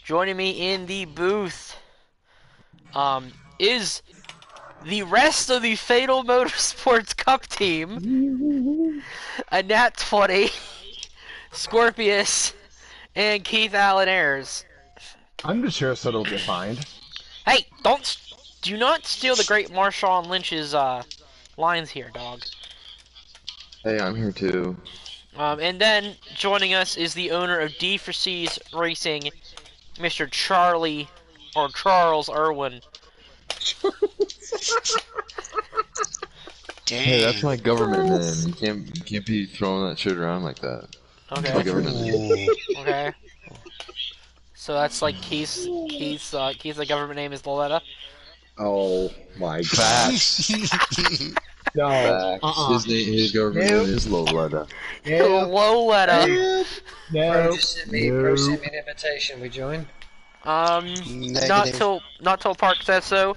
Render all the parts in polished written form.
Joining me in the booth is the rest of the Fatal Motorsports Cup team. A Nat 20, Scorpius, and Keith Allen Ayers. I'm just sure Soto will get fined. Hey, do not steal the great Marshawn Lynch's lines here, dog. Hey, I'm here too. And then joining us is the owner of D4C's Racing, Mr. Charlie or Charles Irwin. Dang. Hey, that's my government name. You can't be throwing that shit around like that. Okay. My government name. Okay. So that's like Keith's the government name is Loletta. Oh my god. No. His government name is Loletta. Loletta. No. Bro sent me an invitation. We join. Not till Park says so.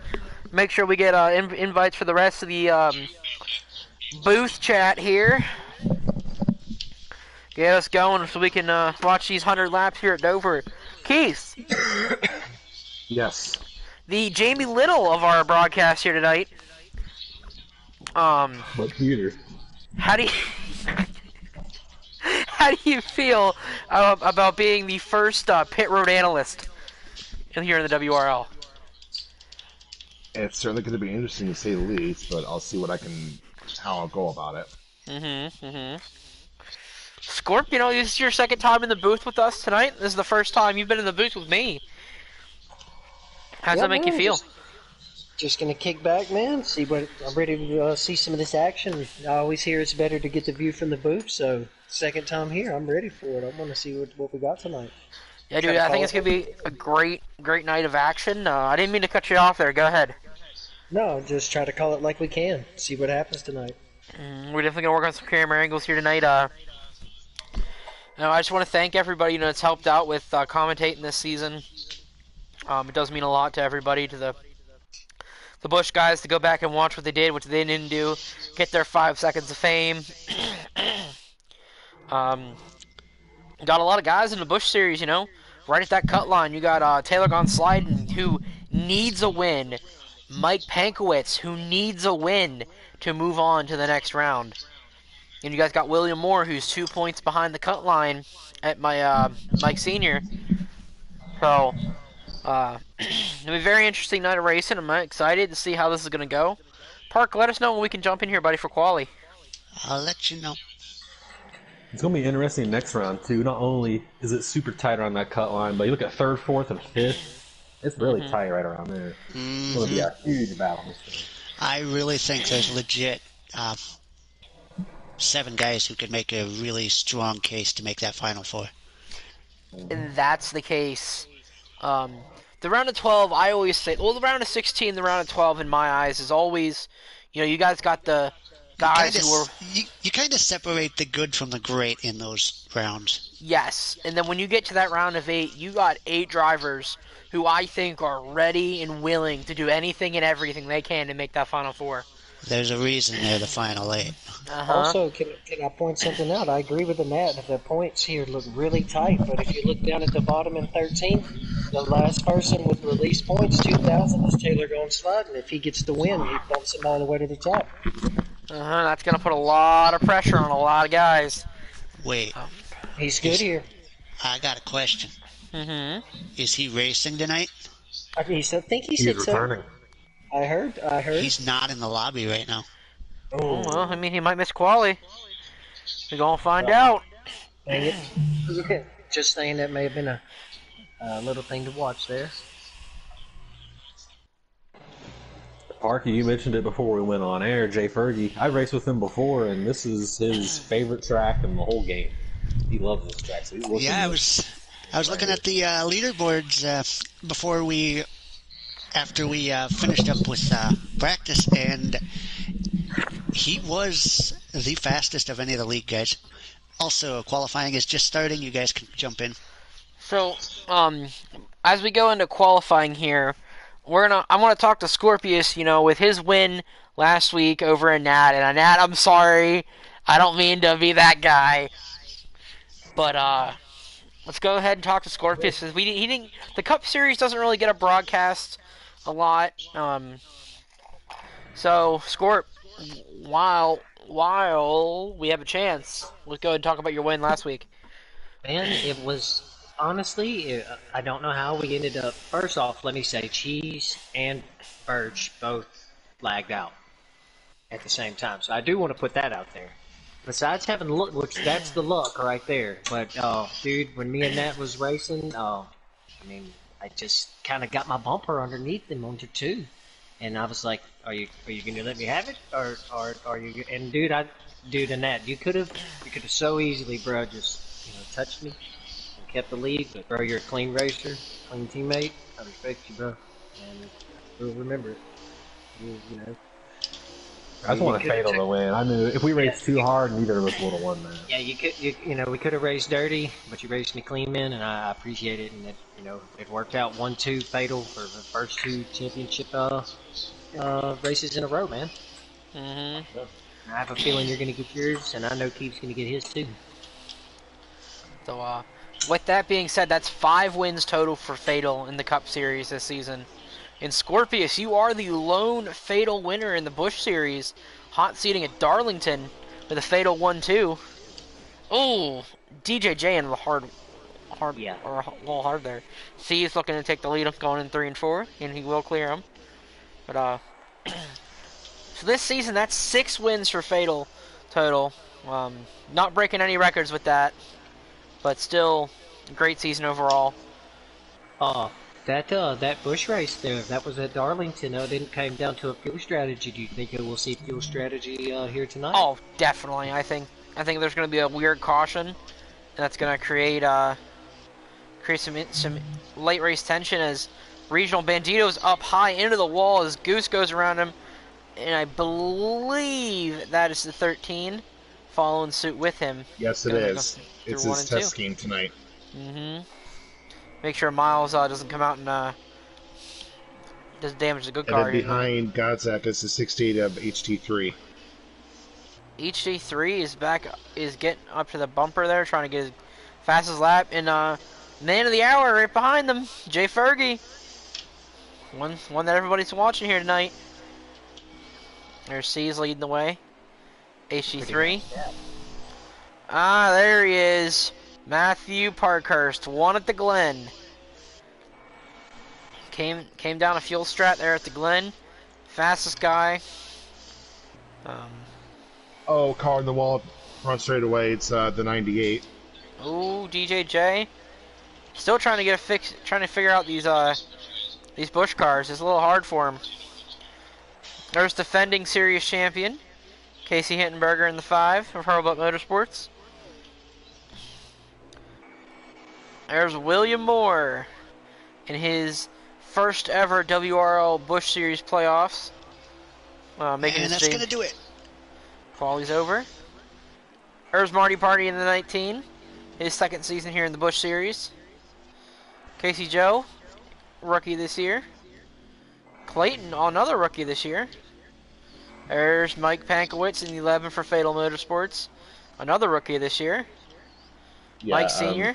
Make sure we get invites for the rest of the booth chat here. Get us going so we can watch these 100 laps here at Dover. Keith. Yes. The Jamie Little of our broadcast here tonight. What Peter? How do you feel about being the first pit road analyst here in the WRL? It's certainly going to be interesting to say the least, but I'll see how I'll go about it. Scorp, this is your second time in the booth with us tonight. This is the first time you've been in the booth with me. How's that make you feel? Just gonna kick back, man. I'm ready to see some of this action. I always hear it's better to get the view from the booth, so second time here, I'm ready for it. I want to see what we got tonight. Yeah, dude, I think it's gonna be a great night of action. I didn't mean to cut you off there. Go ahead. No, just try to call it like we can. See what happens tonight. We're definitely gonna work on some camera angles here tonight. I just want to thank everybody that's helped out with commentating this season. It does mean a lot to everybody, to the Busch guys, to go back and watch what they did, what they didn't do, get their 5 seconds of fame. Got a lot of guys in the Busch series, right at that cut line. You got Taylor Gone Sliding, who needs a win. Mike Pankowitz, who needs a win to move on to the next round. And you guys got William Moore, who's 2 points behind the cut line at my Mike Sr. So, it'll be a very interesting night of racing. I'm excited to see how this is going to go. Park, let us know when we can jump in here, buddy, for quali. I'll let you know. It's going to be interesting next round, too. Not only is it super tight around that cut line, but you look at 3rd, 4th, and 5th. It's really tight right around there. It's going to be a huge battle. I really think there's legit 7 guys who could make a really strong case to make that Final Four. And that's the case. The round of 12, I always say, the round of 16, the round of 12, in my eyes, is always, you guys got the guys who were... You kind of separate the good from the great in those rounds. Yes, and then when you get to that round of 8, you got 8 drivers who I think are ready and willing to do anything and everything they can to make that Final Four. There's a reason they're the Final 8. Also, can I point something out? I agree with the Nat. The points here look really tight, but if you look down at the bottom in 13, the last person with release points, 2,000, is Taylor Gone Sliding. If he gets the win, he bumps him all the way to the top. That's going to put a lot of pressure on a lot of guys. Wait. He's good here. I got a question. Is he racing tonight? I think he He's said so. returning. I heard. He's not in the lobby right now. Oh, well, he might miss quali. We're going to find out. Dang it. Just saying that may have been a little thing to watch there. Parky, you mentioned it before we went on air, Jay Fergie. I've raced with him before, and this is his favorite track in the whole game. He loves this track. So he's looking I was looking at the leaderboards after we finished up with practice, and he was the fastest of any of the league guys. Also, qualifying is just starting. You guys can jump in. So, as we go into qualifying here, I want to talk to Scorpius, with his win last week over a Nat. And a Nat, I'm sorry, I don't mean to be that guy. But let's go ahead and talk to Scorpius. He didn't. The Cup Series doesn't really get a broadcast a lot. So Scorp, while we have a chance, let's go ahead and talk about your win last week. Man, it was honestly, I don't know how we ended up. First off, let me say, Cheese and Birch both lagged out at the same time, so I do want to put that out there. Besides having luck, which that's the luck right there. But dude, when me and Nat was racing, I mean, I just kind of got my bumper underneath them onto two, and I was like, "Are you gonna let me have it, or are you?" And dude, and Nat, you could have so easily, bro, just touched me and kept the lead. But bro, you're a clean racer, clean teammate. I respect you, bro, and we'll remember it. You know. I just want to fatal to win. I knew if we raced too hard, neither of us would have won that. Yeah, we could have raced dirty, but you raced me clean, man, and I appreciate it. And it worked out 1-2 fatal for the first two championship races in a row, man. Mm-hmm. I have a feeling you're gonna get yours, and I know Keith's gonna get his too. So, with that being said, that's 5 wins total for Fatal in the Cup Series this season. And Scorpius, you are the lone Fatal winner in the Busch Series, hot seating at Darlington with a Fatal 1-2. Oh, DJJ in the hard, Yeah. or a little hard there. C is looking to take the lead going in 3 and 4, and he will clear him. But so this season, that's 6 wins for Fatal total. Not breaking any records with that, but still a great season overall. That Busch race there, that was at Darlington. It didn't came down to a fuel strategy. Do you think we'll see fuel strategy here tonight? Oh, definitely. I think there's going to be a weird caution, and that's going to create some late race tension as Regional Bandito's up high into the wall as Goose goes around him, and I believe that is the 13 following suit with him. Yes, it is. It's his test scheme tonight. Mm-hmm. Make sure Miles doesn't come out and doesn't damage the good car. And then behind Godzak is the 68 of HT3. HT3 is getting up to the bumper there, trying to get his fastest lap, and man of the hour right behind them, Jay Fergie. One that everybody's watching here tonight. There's C's leading the way. HT3. There he is. Matthew Parkhurst, 1 at the Glen. Came down a fuel strat there at the Glen. Fastest guy. Car in the wall, front straight away. It's the 98. Ooh, DJJ. Still trying to get a fix. Trying to figure out these Busch cars. It's a little hard for him. There's defending series champion Casey Hittenberger in the 5 of Hurlbutt Motorsports. There's William Moore in his first ever WRL Busch Series playoffs. Making his that's going to do it. Quali's over. There's Marty Party in the 19. His second season here in the Busch Series. Casey Joe, rookie this year. Clayton, another rookie this year. There's Mike Pankowitz in the 11 for Fatal Motorsports. Another rookie this year. Yeah, Mike Sr.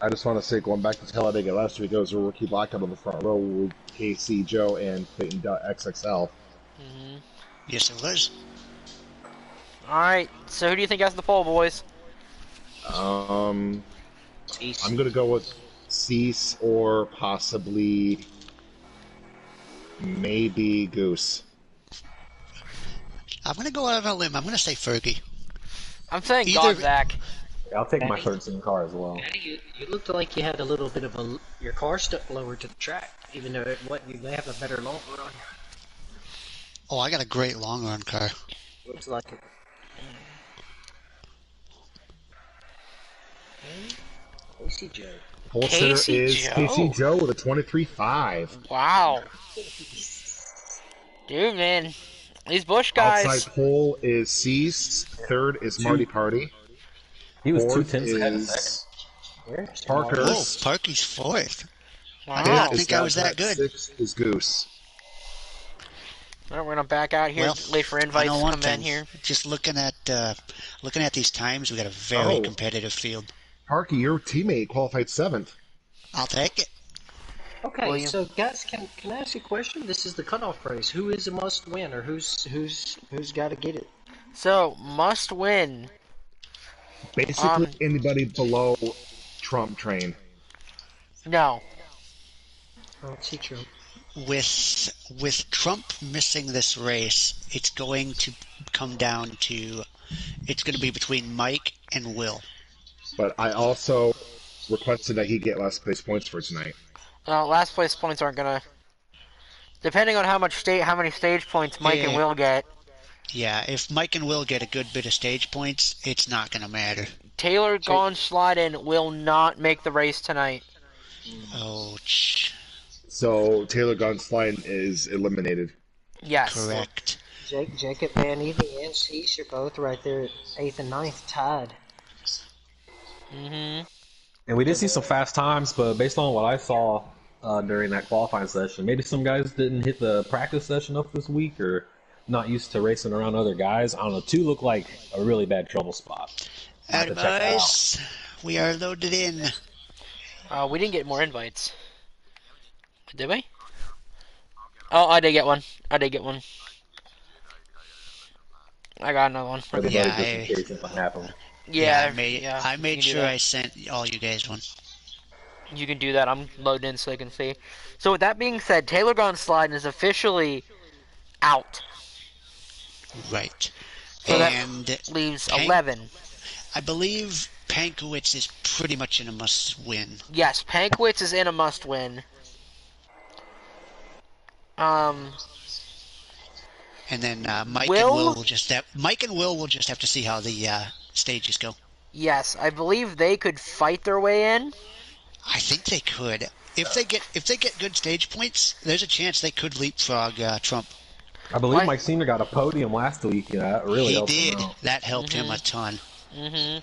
I just want to say, going back to Talladega last week, it was a rookie blackout on the front row with KC, Joe, and Clayton XXL. Mm-hmm. Yes, it was. Alright, so who do you think has the pole, boys? I'm going to go with Cease or possibly maybe Goose. I'm going to go out on a limb. I'm going to say Fergie. I'm saying Either- Godzak. Yeah, I'll take my 13 car as well. You looked like you had a little bit of your car stuck lower to the track, even though you may have a better long run. Oh, I got a great long run car. Looks like it. Casey Joe. Pole Casey sitter is Joe. Casey Joe with a 23.5. Wow. Dude, man. These Busch guys. Outside pole is Cease. Third is Marty Party. He was Fourth 2 tenths ahead of second. Where's Parker. Oh, Parky's fourth. Wow. I did not Is think I was that good. Sixth is Goose. Alright, we're gonna back out here. Well, Wait for I invites know to one come thing. in here. Just looking at these times, we got a very Oh. competitive field. Parky, your teammate qualified 7th. I'll take it. Okay, William. so guys, can I ask you a question? This is the cutoff race. Who is a must win, or who's got to get it? So, must win. Basically, anybody below Trump train. No. Oh, it's Trump. With Trump missing this race, it's going to come down to it's going to be between Mike and Will. But I also requested that he get last place points for tonight. Last place points aren't gonna. Depending on how many stage points Mike and Will get. Yeah, if Mike and Will get a good bit of stage points, it's not going to matter. Taylor Gone Slide-In will not make the race tonight. Ouch. So Taylor Gunslide is eliminated. Yes. Correct. Jacob Van Evie and Cease are both right there at 8th and 9th tied. Mm-hmm. And we did see some fast times, but based on what I saw during that qualifying session, maybe some guys didn't hit the practice session up this week or not used to racing around other guys. I don't know. 2 looked like a really bad trouble spot. Alright, boys. We are loaded in. We didn't get more invites. Did we? Oh, I did get one. I got another one. Everybody Yeah, just in case something happened. Yeah, I made sure I sent all you guys one. You can do that. I'm loading in so they can see. So with that being said, Taylor Gone Sliding is officially out. Right. So and that leaves 11. I believe Pankowitz is pretty much in a must-win. Yes, Pankowitz is in a must-win. And then Mike and Will will just have to see how the stages go. Yes, I believe they could fight their way in. I think they could. If they get good stage points, there's a chance they could leapfrog Trump. I believe Mike Senior got a podium last week. That really helped him out. That helped him a ton. Mm-hmm.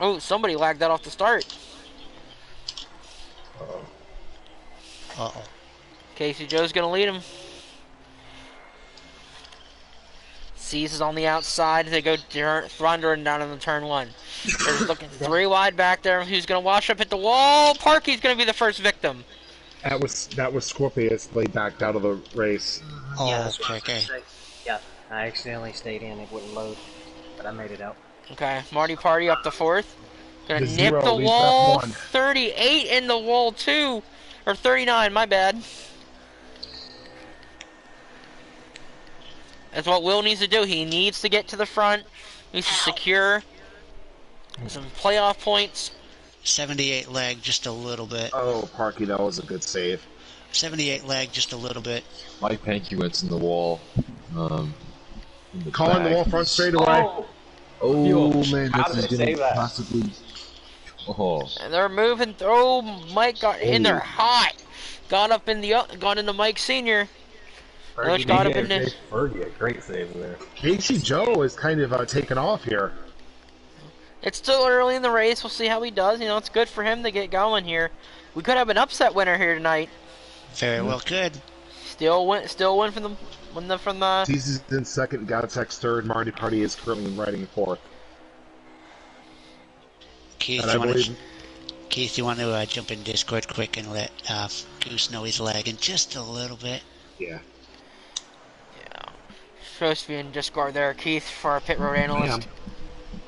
Oh, somebody lagged that off the start. Uh-oh. Casey Joe's gonna lead him. Cease is on the outside. They go thundering down in the turn 1. They're looking 3 wide back there. Who's gonna wash up at the wall? Parky's gonna be the first victim. That was Scorpius. They backed out of the race. Oh, yeah, that's okay. Yeah, I accidentally stayed in. It wouldn't load, but I made it out. Okay, Marty Party up to 4th. Gonna The nip zero the leads wall. that one. 38 in the wall too, or 39. My bad. That's what Will needs to do. He needs to get to the front. He needs to secure some playoff points. 78 lag just a little bit. Oh, Parky, that was a good save. 78 lag just a little bit. Mike Pankowitz in the wall. Calling the wall front straight away. Oh man, How this did is they gonna save that? possibly. Oh, And they're moving. Oh, Mike got in there hot. Got up in the got into Mike Senior. Let's got up in the. Fergie, a great save there. Casey Joe is kind of taken off here. It's still early in the race. We'll see how he does. You know, it's good for him to get going here. We could have an upset winner here tonight. Very well could. Still win from the. Cease is in second, Godsex third, Marty Party is currently riding 4th. Keith, you want to jump in Discord quick and let Goose know he's lagging just a little bit? Yeah. Supposed to be in Discord there, Keith, for our pit road analyst.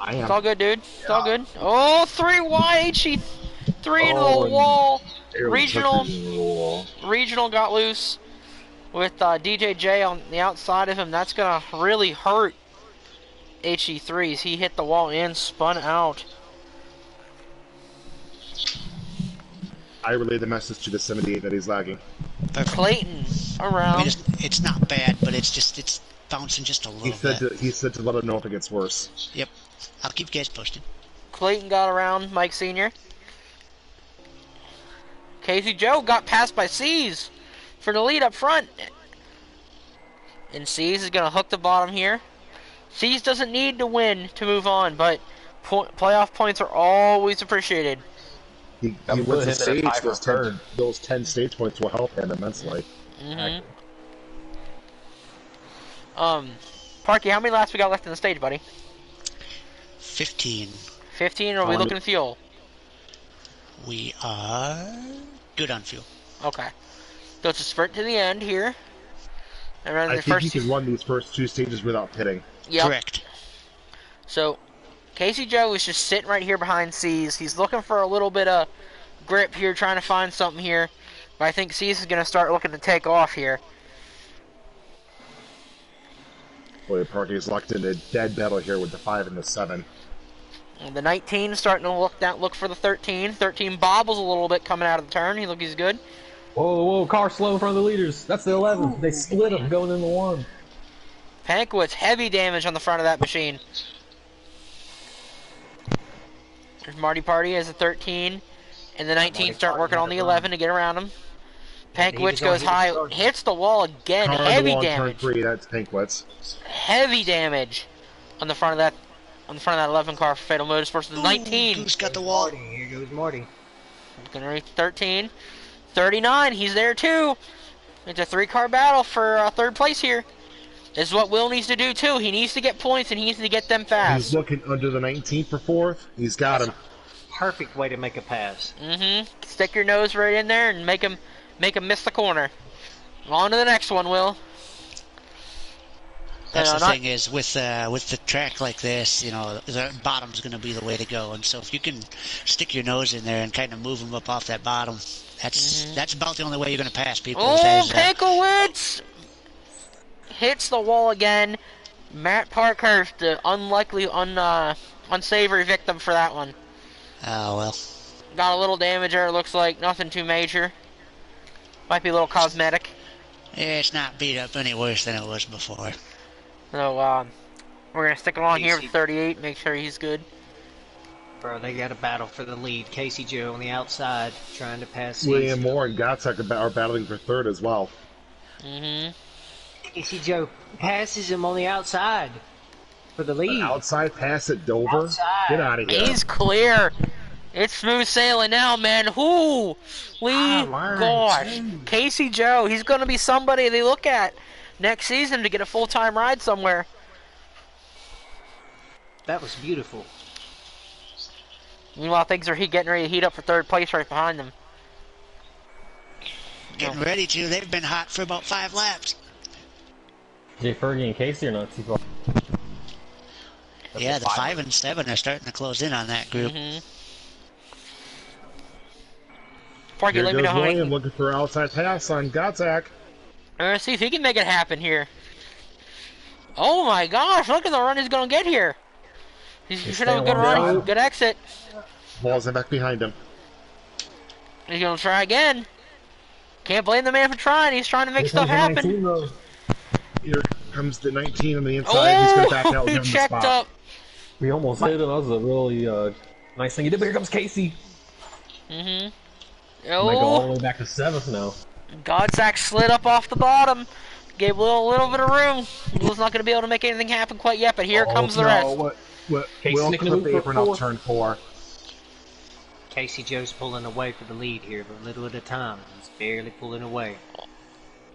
I am. It's all good, dude. It's all good. Oh, 3 wide. She 3 into the wall. Regional got loose with DJJ on the outside of him. That's gonna really hurt HE3s. He hit the wall and spun out. I relayed the message to the 78 that he's lagging. Perfect. Clayton I around. mean, it's not bad, but it's bouncing just a little bit. He said to let him know if it gets worse. Yep. I'll keep you guys posted. Clayton got around Mike Senior. Casey Joe got passed by C's for the lead up front. And C's is going to hook the bottom here. C's doesn't need to win to move on, but playoff points are always appreciated. He wins the stage, those 10 stage points will help him immensely. Mm-hmm. Parky, how many laps we got left in the stage, buddy? 15. 15, or are we looking at fuel? We are good on fuel. Okay. So it's a sprint to the end here. And I the think first you can run these first 2 stages without pitting. Yep. Correct. So Casey Joe is just sitting right here behind C's. He's looking for a little bit of grip here, trying to find something here. But I think C's is going to start looking to take off here. Boy, Parkey's locked into a dead battle here with the 5 and the 7. And the 19 starting to look for the 13. 13 bobbles a little bit coming out of the turn. He's good. Whoa, car slow in front of the leaders. That's the 11. They split them going into 1. Pankowitz, heavy damage on the front of that machine. There's Marty Party as a 13. And the 19 start working on the 11 to get around him. Pankowitz goes high, hits the wall again. Car Heavy on damage. turn 3, that's Pankowitz. Heavy damage on the front of that 11 car for Fatal Motorsports. The 19. Who's got the wall? Here goes Marty. Gonna reach 13. 39, he's there too. It's a 3-car battle for third place here. This is what Will needs to do too. He needs to get points and he needs to get them fast. He's looking under the 19 for 4th. He's got him. Perfect way to make a pass. Stick your nose right in there and make him miss the corner. On to the next one, Will. That's the thing is with the track like this, you know, the bottom's going to be the way to go. And so if you can stick your nose in there and kind of move them up off that bottom, that's about the only way you're going to pass people. Oh, Pankowitz hits the wall again. Matt Parkhurst, the unlikely, unsavory victim for that one. Oh, well. Got a little damage there, it looks like. Nothing too major. Might be a little cosmetic. It's not beat up any worse than it was before. So, we're going to stick along here with 38, make sure he's good. Bro, they got a battle for the lead. Casey Joe on the outside, trying to pass. William Moore and Gottsack are battling for 3rd as well. Casey Joe passes him on the outside for the lead. An outside pass at Dover? Outside. Get out of here. He's clear. It's smooth sailing now, man. Gosh. Casey Joe, he's going to be somebody they look at next season to get a full-time ride somewhere. That was beautiful. Meanwhile, things are getting ready to heat up for 3rd place right behind them. Getting ready to. They've been hot for about 5 laps. Jay Fergie and Casey are not too far. Yeah, the 5 and 7 are starting to close in on that group. Parky, Here let me goes know how William looking for an outside pass on Gottsack. I'm going to see if he can make it happen here. Oh my gosh, look at the run he's going to get here. He should have a good run, good exit. Balls in back behind him. He's going to try again. Can't blame the man for trying. He's trying to make stuff happen. Here comes the 19 on the inside. He's going to back out with him in the checked spot. up. We almost hit him. That was a really nice thing he did. But here comes Casey. Might go all the way back to 7th now. Godzak slid up off the bottom. Gave a little bit of room. Will's not going to be able to make anything happen quite yet, but here comes the rest. Will clip the apron up turn 4. Casey Joe's pulling away for the lead here, but little at a time. He's barely pulling away.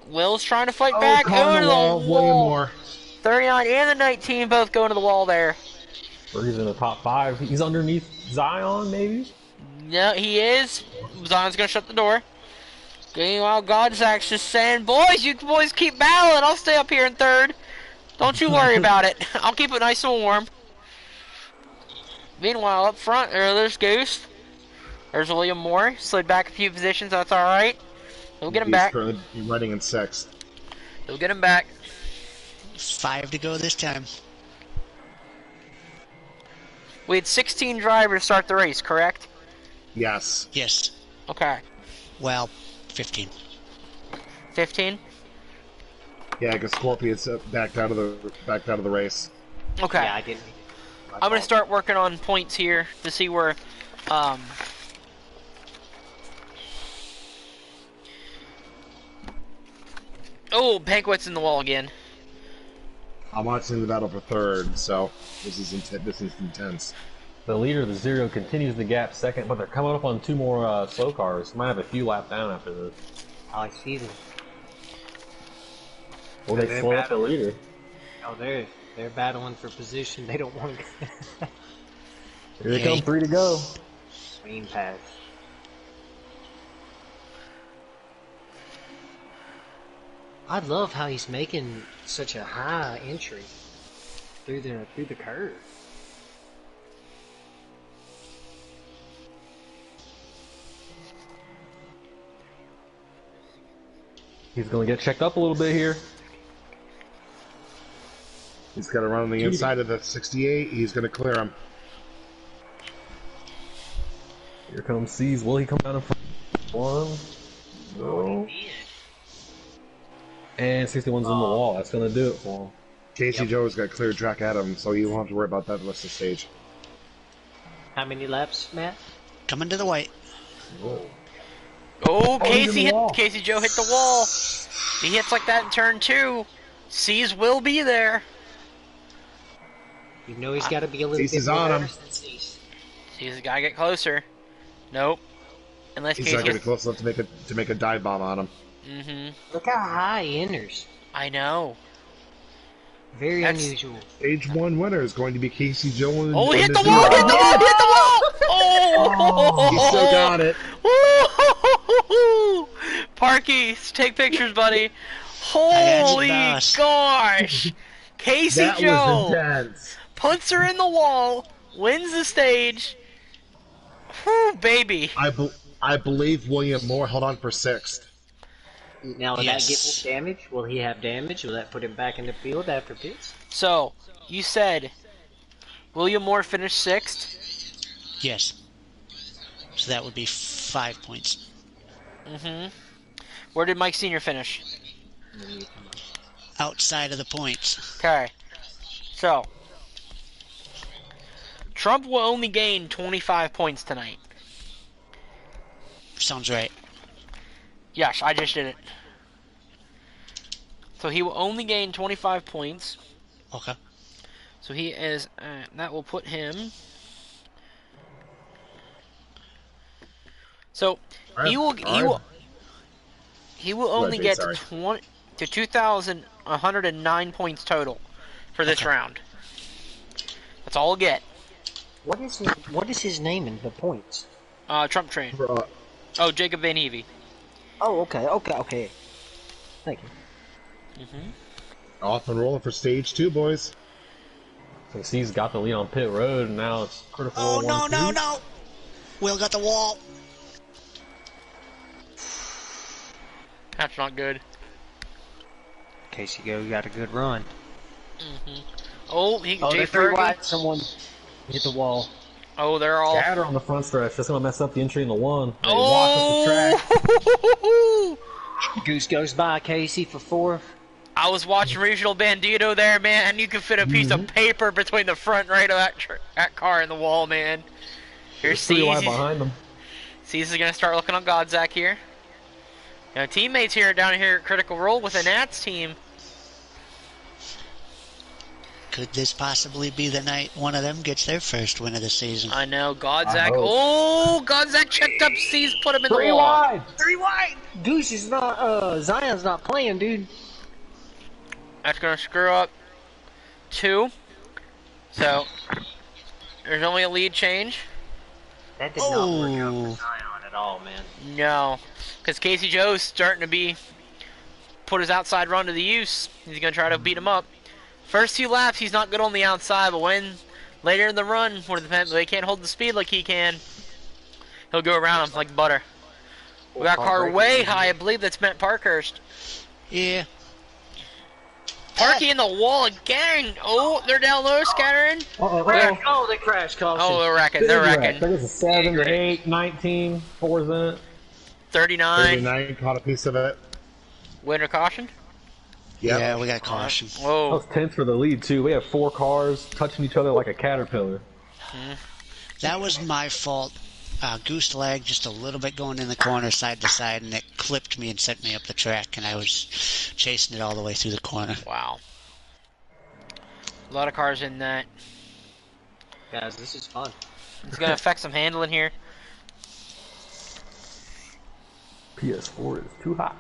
Will's trying to fight back. Going to the William wall. Moore. 39 and the 19 both going to the wall there. Or he's in the top 5. He's underneath Zion, maybe? No, he is. Zion's going to shut the door. Meanwhile, Godzak's just saying, boys, you boys keep battling. I'll stay up here in 3rd. Don't you worry about it. I'll keep it nice and warm. Meanwhile, up front, there's Goose. There's William Moore. Slid back a few positions. That's all right. We'll get him back. He's running in 6th. We'll get him back. 5 to go this time. We had 16 drivers start the race, correct? Yes. Yes. Okay. Well, 15. 15? Yeah, because Scorpion's backed out of the race. Okay. Yeah, I didn't. I'm going to start working on points here to see where... Oh, Pankowitz in the wall again. I'm watching the battle for 3rd, so this is intense. The leader, the 0, continues the gap 2nd, but they're coming up on 2 more slow cars. Might have a few laps down after this. I see them. Well, they slow up the leader. Oh, they're battling for position. They don't want to. Here they come, 3 to go. Green pass. I love how he's making such a high entry through the curve. He's going to get checked up a little bit here. He's got to run on the inside of the 68. He's going to clear him. Here comes C's. Will he come down in front? 1. No. And 61's in the wall. That's going to do it for him. Casey Joe's got clear track at him, so you won't have to worry about that the rest of the stage. How many laps, Matt? Coming to the white. Whoa. Oh, Casey the wall. Casey Joe hit the wall. He hits like that in turn 2. C's will be there. You know he's got to be a little Casey's bit more on him. nervous than Cease. C's got to get closer. Nope. Unless He's Casey not going to gets... be close enough to make a dive bomb on him. Look how high he enters. I know. Very That's- unusual. Stage 1 winner is going to be Casey Joe. Oh, he hit the wall! Hit the wall! Hit the wall! Oh! He still got it. Woo! Parky, take pictures, buddy. Holy boss. gosh! Casey That was Joe intense. puts her in the wall, wins the stage. Whew, baby. I believe William Moore held on for 6th. Now, will Yes. that give him damage? Will he have damage? Will that put him back in the field after pits? So, you said William Moore finished 6th? Yes. So that would be 5 points. Where did Mike Sr. finish? Outside of the points. Okay. So, Trump will only gain 25 points tonight. Sounds right. Yes, I just did it. So he will only gain 25 points. Okay. So he is, that will put him. So he will only Jay, get sorry. to 2,109 points total for this round. That's all he'll get. What is his name in the points? Trump train. Oh, Jacob Van Hevey. Oh, okay. Thank you. Off and rolling for stage 2, boys. So C's got the lead on pit road, and now it's critical. Oh, no, 1-2. no, no! Will got the wall. That's not good. Casey Go got a good run. Oh, They're Jay three Fergie. wide. Someone hit the wall. Oh, they're all. Scatter on the front stretch. That's going to mess up the entry in the 1. They walk up the track. Oh! Goose goes by Casey for 4th. I was watching Regional Bandito there, man, and you could fit a piece of paper between the front right of that car and the wall, man. Here's Pretty wide C's. behind them. C's is gonna start looking on Godzak here. Now teammates here down here at Critical Role with a Nats team. Could this possibly be the night one of them gets their first win of the season? I know Godzak. I hope. Oh, Godzak checked up C's, put him in the 3 wall. wide. 3 wide. Goose is not. Zion's not playing, dude. That's gonna screw up 2. So there's only a lead change. That did not work out for Zion at all, man. No, because Casey Joe's starting to put his outside run to the use. He's gonna try to beat him up. First 2 laps, he's not good on the outside, but when later in the run, where they can't hold the speed like he can, he'll go around him like butter. We got car way high. I believe that's Matt Parkhurst. Yeah. Parky in the wall again. Oh, they're down low, scattering. Oh, they crashed. Caution. Oh, they're wrecking. They're I wrecking. think it's a 7 to 8, 19, 4's in it. 39. 39 caught a piece of it. Winner caution. Yep. Yeah, we got caution. That Whoa. was tense for the lead, too. We have 4 cars touching each other like a caterpillar. That was my fault. Goose lagged just a little bit going in the corner side to side, and it clipped me and sent me up the track, and I was chasing it all the way through the corner. Wow. A lot of cars in that. Guys, this is fun. It's going to affect some handling here. PS4 is too hot.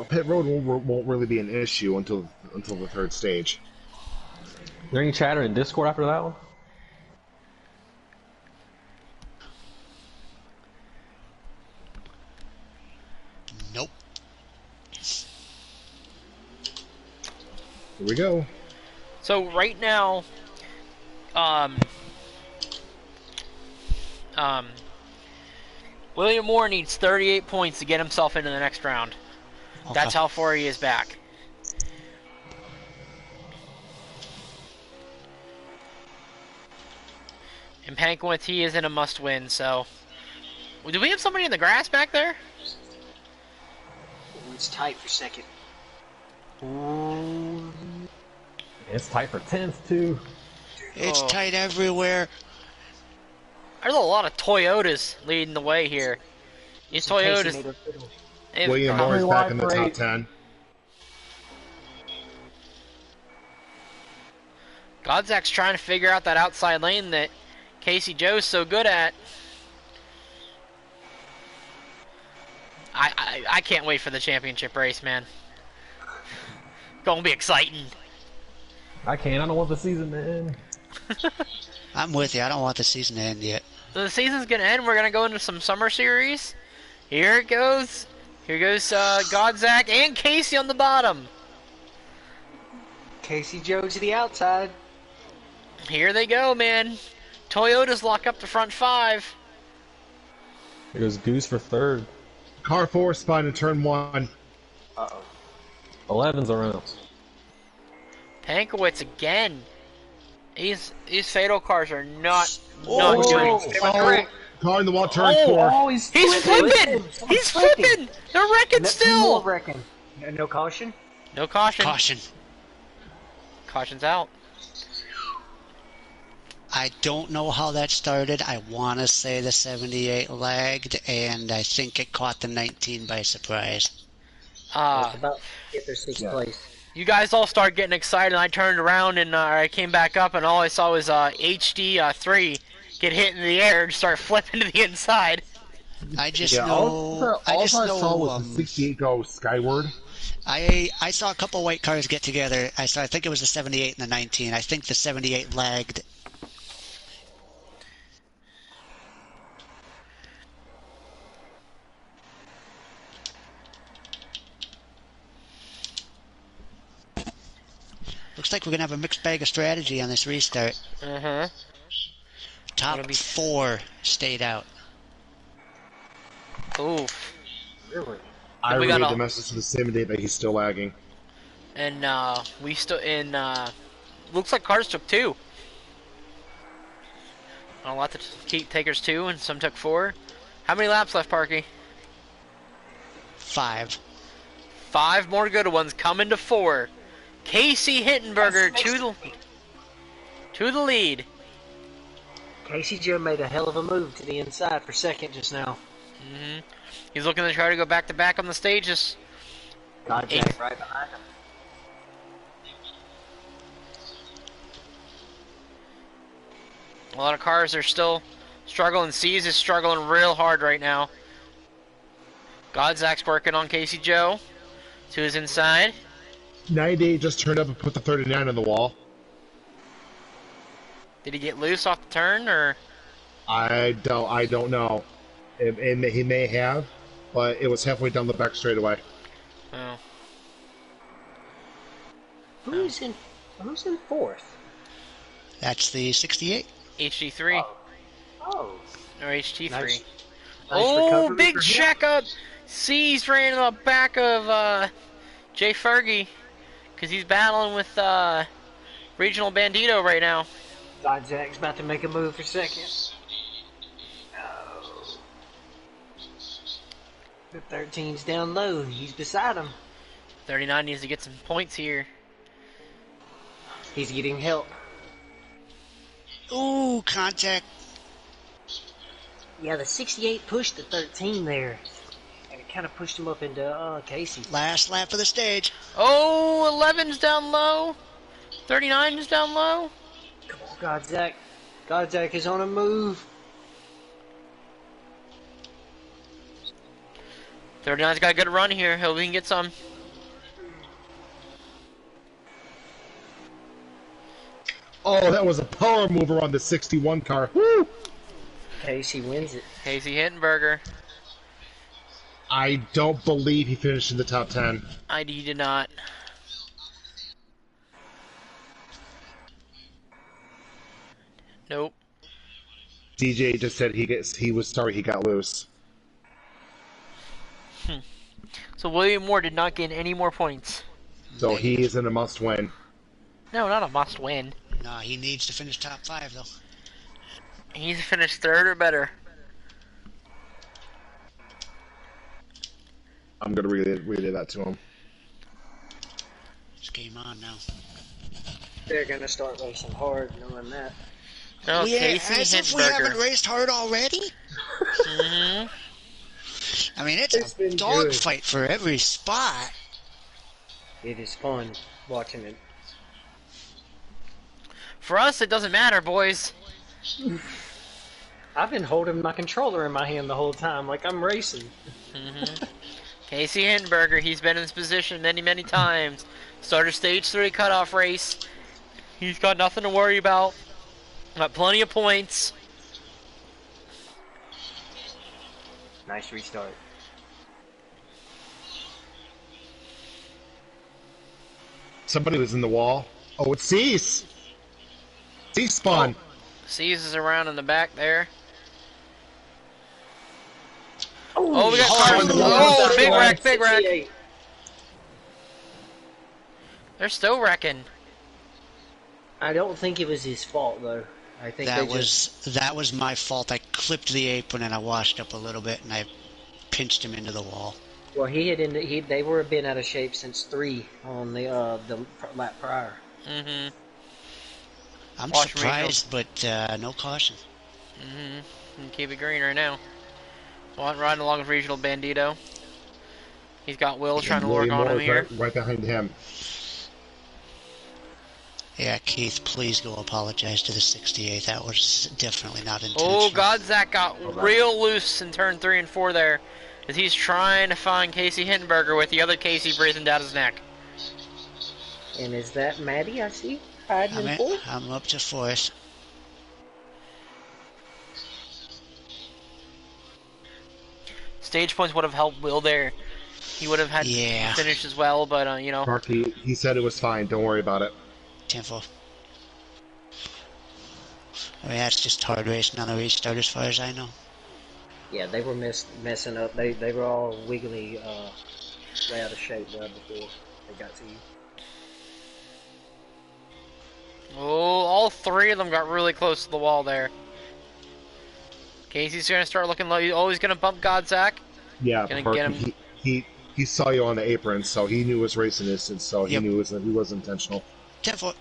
Pit road won't really be an issue until the third stage. Is there any chatter in Discord after that one? Nope. Here we go. So right now, William Moore needs 38 points to get himself into the next round. Okay. That's how far he is back. And Pankowitz, he isn't a must-win, so... Do we have somebody in the grass back there? It's tight for second. It's tight for 10th, too. It's Oh. tight everywhere. There's a lot of Toyotas leading the way here. These Toyotas... they've- William Moore is back in the top 10. Godzak's trying to figure out that outside lane that Casey Joe's so good at. I can't wait for the championship race, man. Gonna be exciting. I can't. I don't want the season to end. I'm with you. I don't want the season to end yet. So the season's gonna end. We're gonna go into some summer series. Here it goes. Here goes Godzak and Casey on the bottom. Casey Joe to the outside. Here they go, man. Toyotas lock up the front five. It goes Goose for 3rd. Car 4 spun in turn 1. Uh-oh. 11's around. Pankowitz again. These fatal cars are not Oh, doing. Car in the wall, turn 4. He's He's flipping! He's flipping! They're wrecking still! Wrecking. No caution? No caution. Caution. Caution's out. I don't know how that started. I want to say the 78 lagged, and I think it caught the 19 by surprise. It's about to get their 6th place. You guys all started getting excited, and I turned around and I came back up, and all I saw was HD3 get hit in the air and start flipping to the inside. I just Yeah, know. all I just I saw know. was the 68 go skyward. I saw a couple white cars get together. I think it was the 78 and the 19. I think the 78 lagged. Looks like we're gonna have a mixed bag of strategy on this restart. Uh-huh. Top Gonna be- 4 stayed out. Oof. Really? I we got relayed all- the message to the 78 that he's still lagging. And we still looks like cars took 2. A lot to keep takers 2, and some took 4. How many laps left, Parky? 5. 5 more good ones coming to 4. Casey Hittenberger to the lead. Casey Joe made a hell of a move to the inside for second just now. He's looking to try to go back to back on the stages. Godzak right behind him. A lot of cars are still struggling. C's is struggling real hard right now. Godzak's working on Casey Joe to his inside. 98 just turned up and put the 39 on the wall. Did he get loose off the turn, or? I don't know. He may have, but it was halfway down the back straightaway. Oh. Who's in 4th? That's the 68. HD3 Oh. or HT3. Nice Oh, recovery big for him. check up. C's ran in the back of Jay Fergie because he's battling with Regional Bandito right now. Godzak's about to make a move for second. Oh. The 13's down low. He's beside him. 39 needs to get some points here. He's getting help. Ooh, contact. Yeah, the 68 pushed the 13 there. And it kind of pushed him up into Casey. Last lap of the stage. Oh, 11's down low. 39 is down low. Come on, Godzak. Godzak is on a move. 39's got a good run here. Hope he can get some. Oh, that was a power mover on the 61 car. Woo! Casey wins it. Casey Hittenberger. I don't believe he finished in the top 10. He did not. Nope. DJ just said he was sorry he got loose. So William Moore did not gain any more points. So he is in a must win. No, not a must win. No, he needs to finish top 5 though. He needs to finish third or better. I'm gonna relay that to him. It's game on now. They're gonna start racing hard, knowing that. No, Yeah, Casey as if we haven't Hittenberger. raced hard already. Mm-hmm. I mean, it's It's a been good. dogfight for every spot. It is fun watching it. For us, it doesn't matter, boys. I've been holding my controller in my hand the whole time, like I'm racing. Mm-hmm. Casey Hittenberger, he's been in this position many, many times. Started stage 3 cutoff race. He's got nothing to worry about. Got plenty of points. Nice restart. Somebody was in the wall. Oh, it's Cease! Cease spawn! Seas is around in the back there. Oh, we got cars on the wall. Oh, big wreck, big wreck. 68. They're still wrecking. I don't think it was his fault though. I think That was my fault. I clipped the apron and I washed up a little bit and I pinched him into the wall. Well, they were been out of shape since 3 on the lap prior. Mm-hmm. I'm Watch surprised, but no caution. Mm-hmm. Keep it green right now. Riding along with Regional Bandito. He's got Will trying to work on him here. Right behind him. Yeah, Keith, please go apologize to the 68. That was definitely not intentional. Oh, Godzak got real loose in turn 3 and 4 there, as he's trying to find Casey Hittenberger with the other Casey breathing down his neck. And is that Maddie I see hiding in 4th? I'm up to 4th. Stage points would have helped Will there. He would have had to finish as well, but, you know. Mark, he said it was fine. Don't worry about it. 10-4. I mean, that's just hard racing on the restart as far as I know. Yeah, they were messing up. They were all wiggly, way out of shape right before they got to you. Oh, all 3 of them got really close to the wall there. Casey's gonna start looking low. He's always gonna bump Godzak. Yeah, Gonna Mark, get him. he saw you on the apron, so he knew it was racing distance, so he knew he was intentional. 10-4.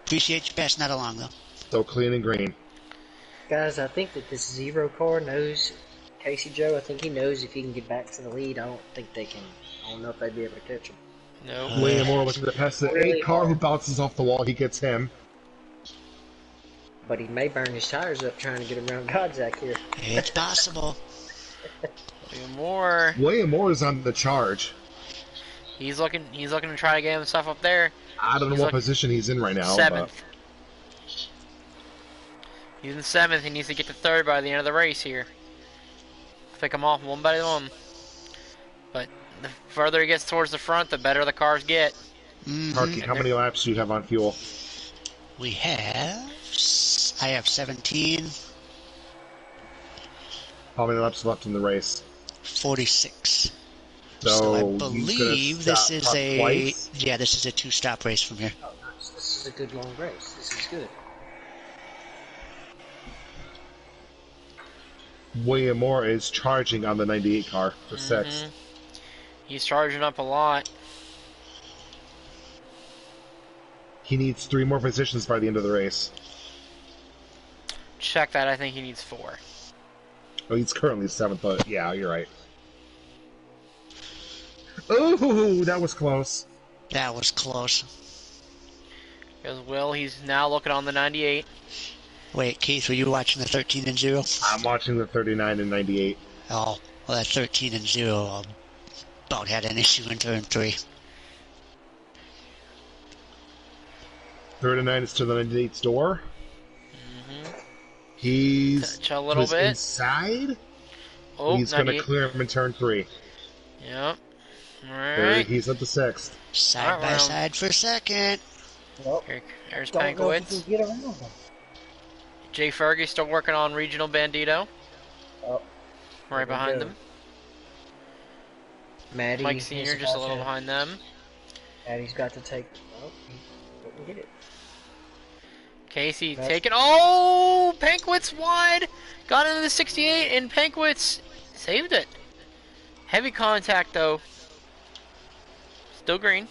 Appreciate you passing that along, though. So clean and green. Guys, I think that this 0 car knows Casey Joe. I think he knows if he can get back to the lead. I don't think they can. I don't know if they'd be able to catch him. No. William Moore looking to pass the Really 8 car hard. who bounces off the wall. He gets him. But he may burn his tires up trying to get around Godzak here. It's possible. William Moore is on the charge. He's looking to try to get himself up there. I don't know what position he's in right now. 7th. He's in 7th. He needs to get to 3rd by the end of the race here. Pick him off one by one. But the further he gets towards the front, the better the cars get. Marky, how many laps do you have on fuel? I have 17. How many laps left in the race? 46. So I you believe could've this is stopped twice? this is a 2-stop race from here. Oh, nice. This is a good long race. This is good. William Moore is charging on the 98 car for 6th. He's charging up a lot. He needs 3 more positions by the end of the race. Check that. I think he needs 4. Oh, he's currently 7th, but yeah, you're right. Ooh, that was close. That was close. Because Will, he's now looking on the 98. Wait, Keith, were you watching the 13 and 0? I'm watching the 39 and 98. Oh, Well, that 13 and 0 about had an issue in turn 3. 39 is to the 98's door. He's Touch a little bit. inside. Oh, He's going to 98. clear him in turn 3. Yep. There, Alright. he's at the 6th. Side Alright, by well. side for second. Well, There's don't know if Pankowitz. you can get around them. Jay Fergie still working on Regional Bandito. Oh, Right we behind go. them. Maddie Mike is Sr. just a about little to- behind them. Maddie's got to take. Oh, he didn't get it. Casey That's- taking. Oh! Pankowitz wide! Got into the 68 and Pankowitz saved it. Heavy contact though. Still green.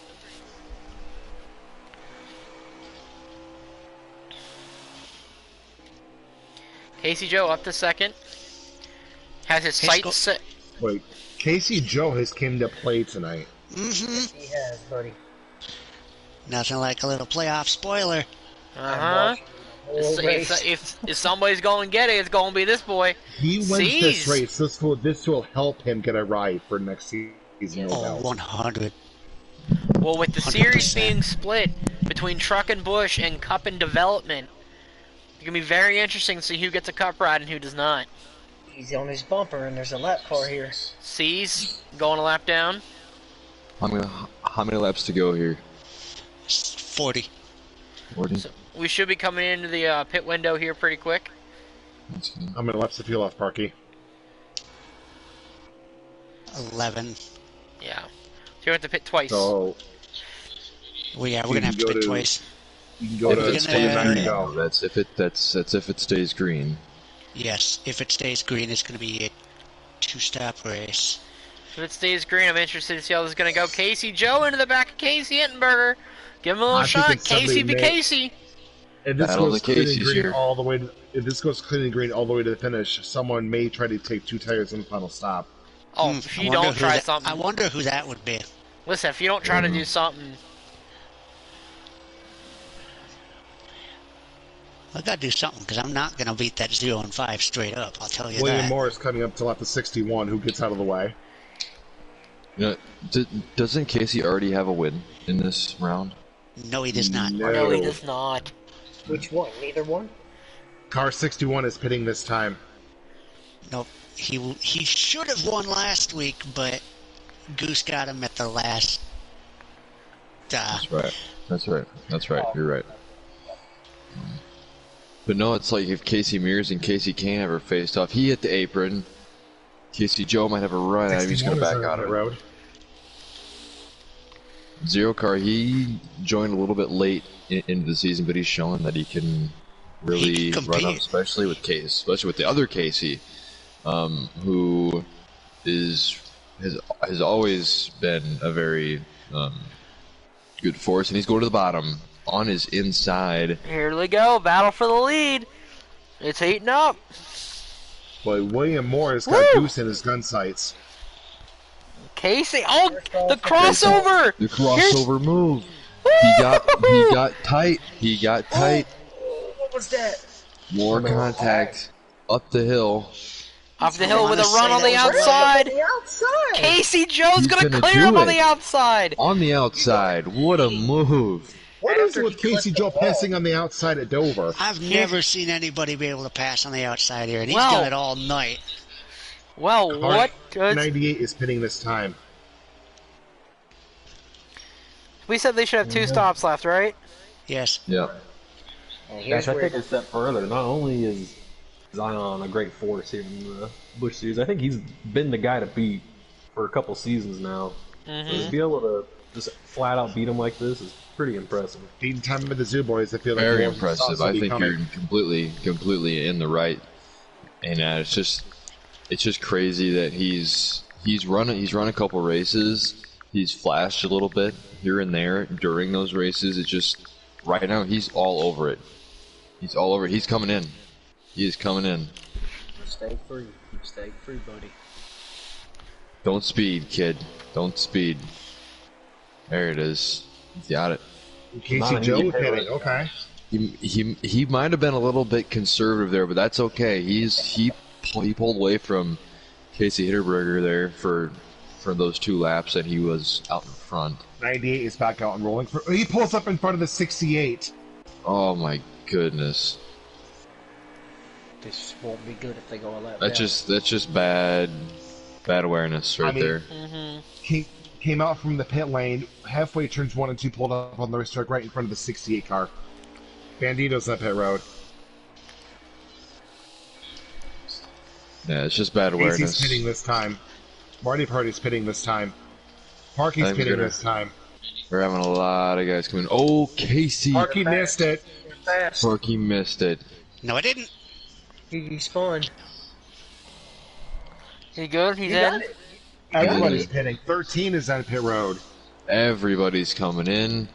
Casey Joe up to second. Has his Casey sights set. Wait, Casey Joe has came to play tonight. Mm-hmm. He has, buddy. Nothing like a little playoff spoiler. Uh huh. If somebody's going to get it, it's going to be this boy. He wins Sees. this race. This will help him get a ride for next season. No Oh, doubt. 100. Well, with the series 100%. being split between Truck and Busch and Cup and Development, it's going to be very interesting to see who gets a Cup ride and who does not. He's on his bumper, and there's a lap car here. Sees going a lap down. How many laps to go here? 40. 40? So we should be coming into the pit window here pretty quick. That's good. I'm gonna left the fuel off, Parky. 11. Yeah. So you have to pit twice. So Well, yeah, So we're going to have you to go pit to- twice. you can go If to it's stay gonna- and go. That's if it stays green. Yes, if it stays green, it's going to be a 2-stop race. If it stays green, I'm interested to see how this is going to go. Casey Joe into the back of Casey Hittenberger. Give him a little I think shot. it's somebody Casey be may- Casey. If this Battle of goes the clean and Caseys green here. all the way, if this goes clean and green all the way to the finish, someone may try to take 2 tires in the final stop. Oh, Hmm, if I you wonder don't who try that- something. I wonder who that would be. Listen, if you don't try to do something. I got to do something because I'm not going to beat that 0 and 5 straight up. I'll tell you William that. Morris coming up to lap the 61, who gets out of the way. You know, doesn't Casey already have a win in this round? No, he does not. No. No, he does not. Which one? Neither one? Car 61 is pitting this time. Nope. He should have won last week, but Goose got him at the last. That's right. You're right. But no, it's like if Casey Mears and Casey Kane ever faced off, he hit the apron. Casey Joe might have a run at him. He's going to 61 back is out on of the it. road. Zero Car, he joined a little bit late into the season, but he's shown that he can really He can run up, compete. especially with the other Casey, who has always been a very good force, and he's going to the bottom on his inside. Here we go. Battle for the lead. It's heating up. But William Morris got Woo! Goose in his gun sights. Casey. Oh, the crossover. The crossover move. He got tight. He got tight. What was that? More contact up the hill. Off the hill with a wanna run say on the that was outside. The outside! Casey Joe's He's gonna gonna clear do him on it. the outside. On the outside. What a move. What is After it with he Casey clipped Joe the wall. passing on the outside at Dover? I've never seen anybody be able to pass on the outside here, and he's Well- done it all night. Well, Car what? Does... 98 is pitting this time. We said they should have 2 stops left, right? Yes. Yeah. And here's Gosh, I where take it a step further. Not only is Zion a great force here in the Busch Series, I think he's been the guy to beat for a couple seasons now. So to be able to just flat out beat him like this is pretty impressive. Feeding time with the Zoo Boys, I feel like Very more impressive. sauce will I be think coming. you're completely in the right. And it's just crazy that he's run a couple races. He's flashed a little bit here and there during those races. It's just right now he's all over it. He's all over it. He's coming in. He is coming in. Stay free. Stay free, buddy. Don't speed, kid. Don't speed. There it is. He's got it. Casey Not a Joe heavy pitting. hitter. Okay. He might have been a little bit conservative there, but that's okay. He pulled away from Casey Hitterberger there for those 2 laps that he was out in front. 98 is back out and rolling. He pulls up in front of the 68. Oh my goodness. This won't be good if they go a lap That's down. just bad awareness right there. He came out from the pit lane, halfway turns 1 and 2, pulled up on the racetrack right in front of the 68 car. Bandito's on pit road. Yeah, it's just bad awareness. Casey's pitting this time. Marty Party's pitting this time. Parky's I'm pitting gonna- this time. We're having a lot of guys coming. Oh, Casey! Parky missed it. Fast. Parky missed it. No, I didn't. He spun. He good? He's You in? got it. Everybody's pitting. 13 is on pit road. Everybody's coming in.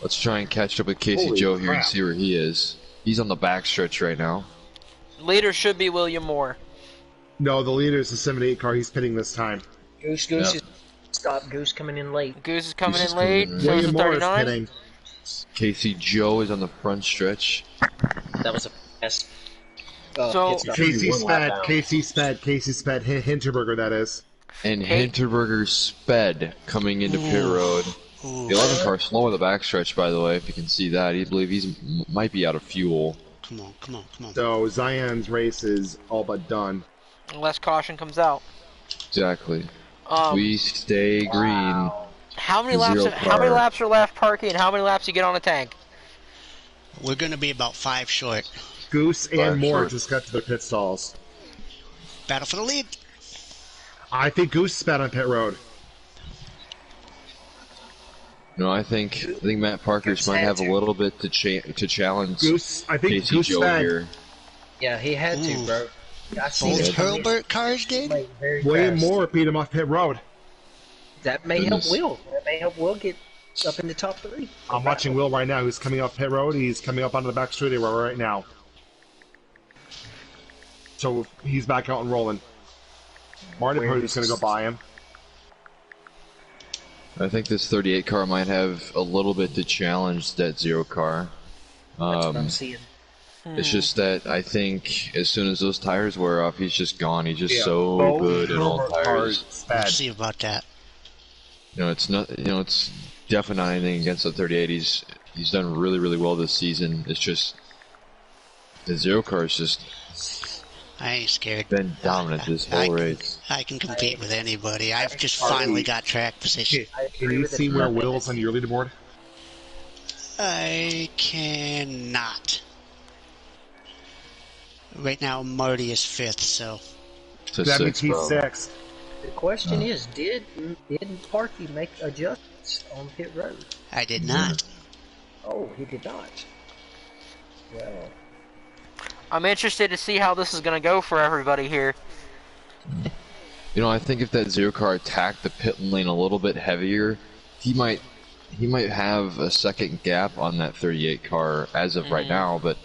Let's try and catch up with Casey Holy Joe here and crap. see where he is. He's on the backstretch right now. Leader should be William Moore. No, the leader is the 78 car. He's pitting this time. Goose Yeah. is stop. Goose coming in late. Goose is coming Goose in is coming late. in. So he's William a Moore is 39. pitting. Casey Joe is on the front stretch. That was a fast. So- pit stop. Casey One lap sped. down. Casey sped. Hinterberger, that is. And Hey. Hinterberger sped coming into pit road. Ooh, The 11 car slow in the backstretch, by the way, if you can see that. I believe he's might be out of fuel. come on, come on, come on. So Zion's race is all but done. Unless caution comes out. Exactly. Um, We stay green. how many Zero laps? How many car. laps are left, Parky, and how many laps you get on the tank? We're going to be about 5 short. Goose and Fine, Moore sure. just got to their pit stalls. Battle for the lead. I think Goose sped on pit road. No, I think Matt Parker's might have a little bit to challenge Goose, I think Casey Goose Joe sped. here. Yeah, he had to, Ooh. bro. I seen Both it come in Hurlburt cars did? late, very William fast. Moore beat him off pit road. That may help Goodness. Will. That may help Will get up in the top 3. I'm watching Will right now, who's coming off pit road. He's coming up onto the back straightaway right now. So he's back out and rolling. Marty Where Purdy's is going to go this? by him. I think this 38 car might have a little bit to challenge that 0 car. That's what I'm seeing. It's just that I think as soon as those tires wear off, he's just gone. He's just so both good at all Hurlburt tires. cars sped. Let's see about that. You know, it's not. You know, it's definitely not anything against the 38. He's done really, really well this season. It's just the 0 car has just I ain't scared. been dominant this whole race. I can compete with anybody. I've just finally got track position. Can you see where Will's on your leaderboard? I cannot. Right now, Marty is 5th, so To That means 6, he's bro. sixth. The question is, did Parky make adjustments on pit road? I did not. Oh, he did not. Well, I'm interested to see how this is going to go for everybody here. You know, I think if that 0 car attacked the pit lane a little bit heavier, he might have a second gap on that 38 car as of right now, but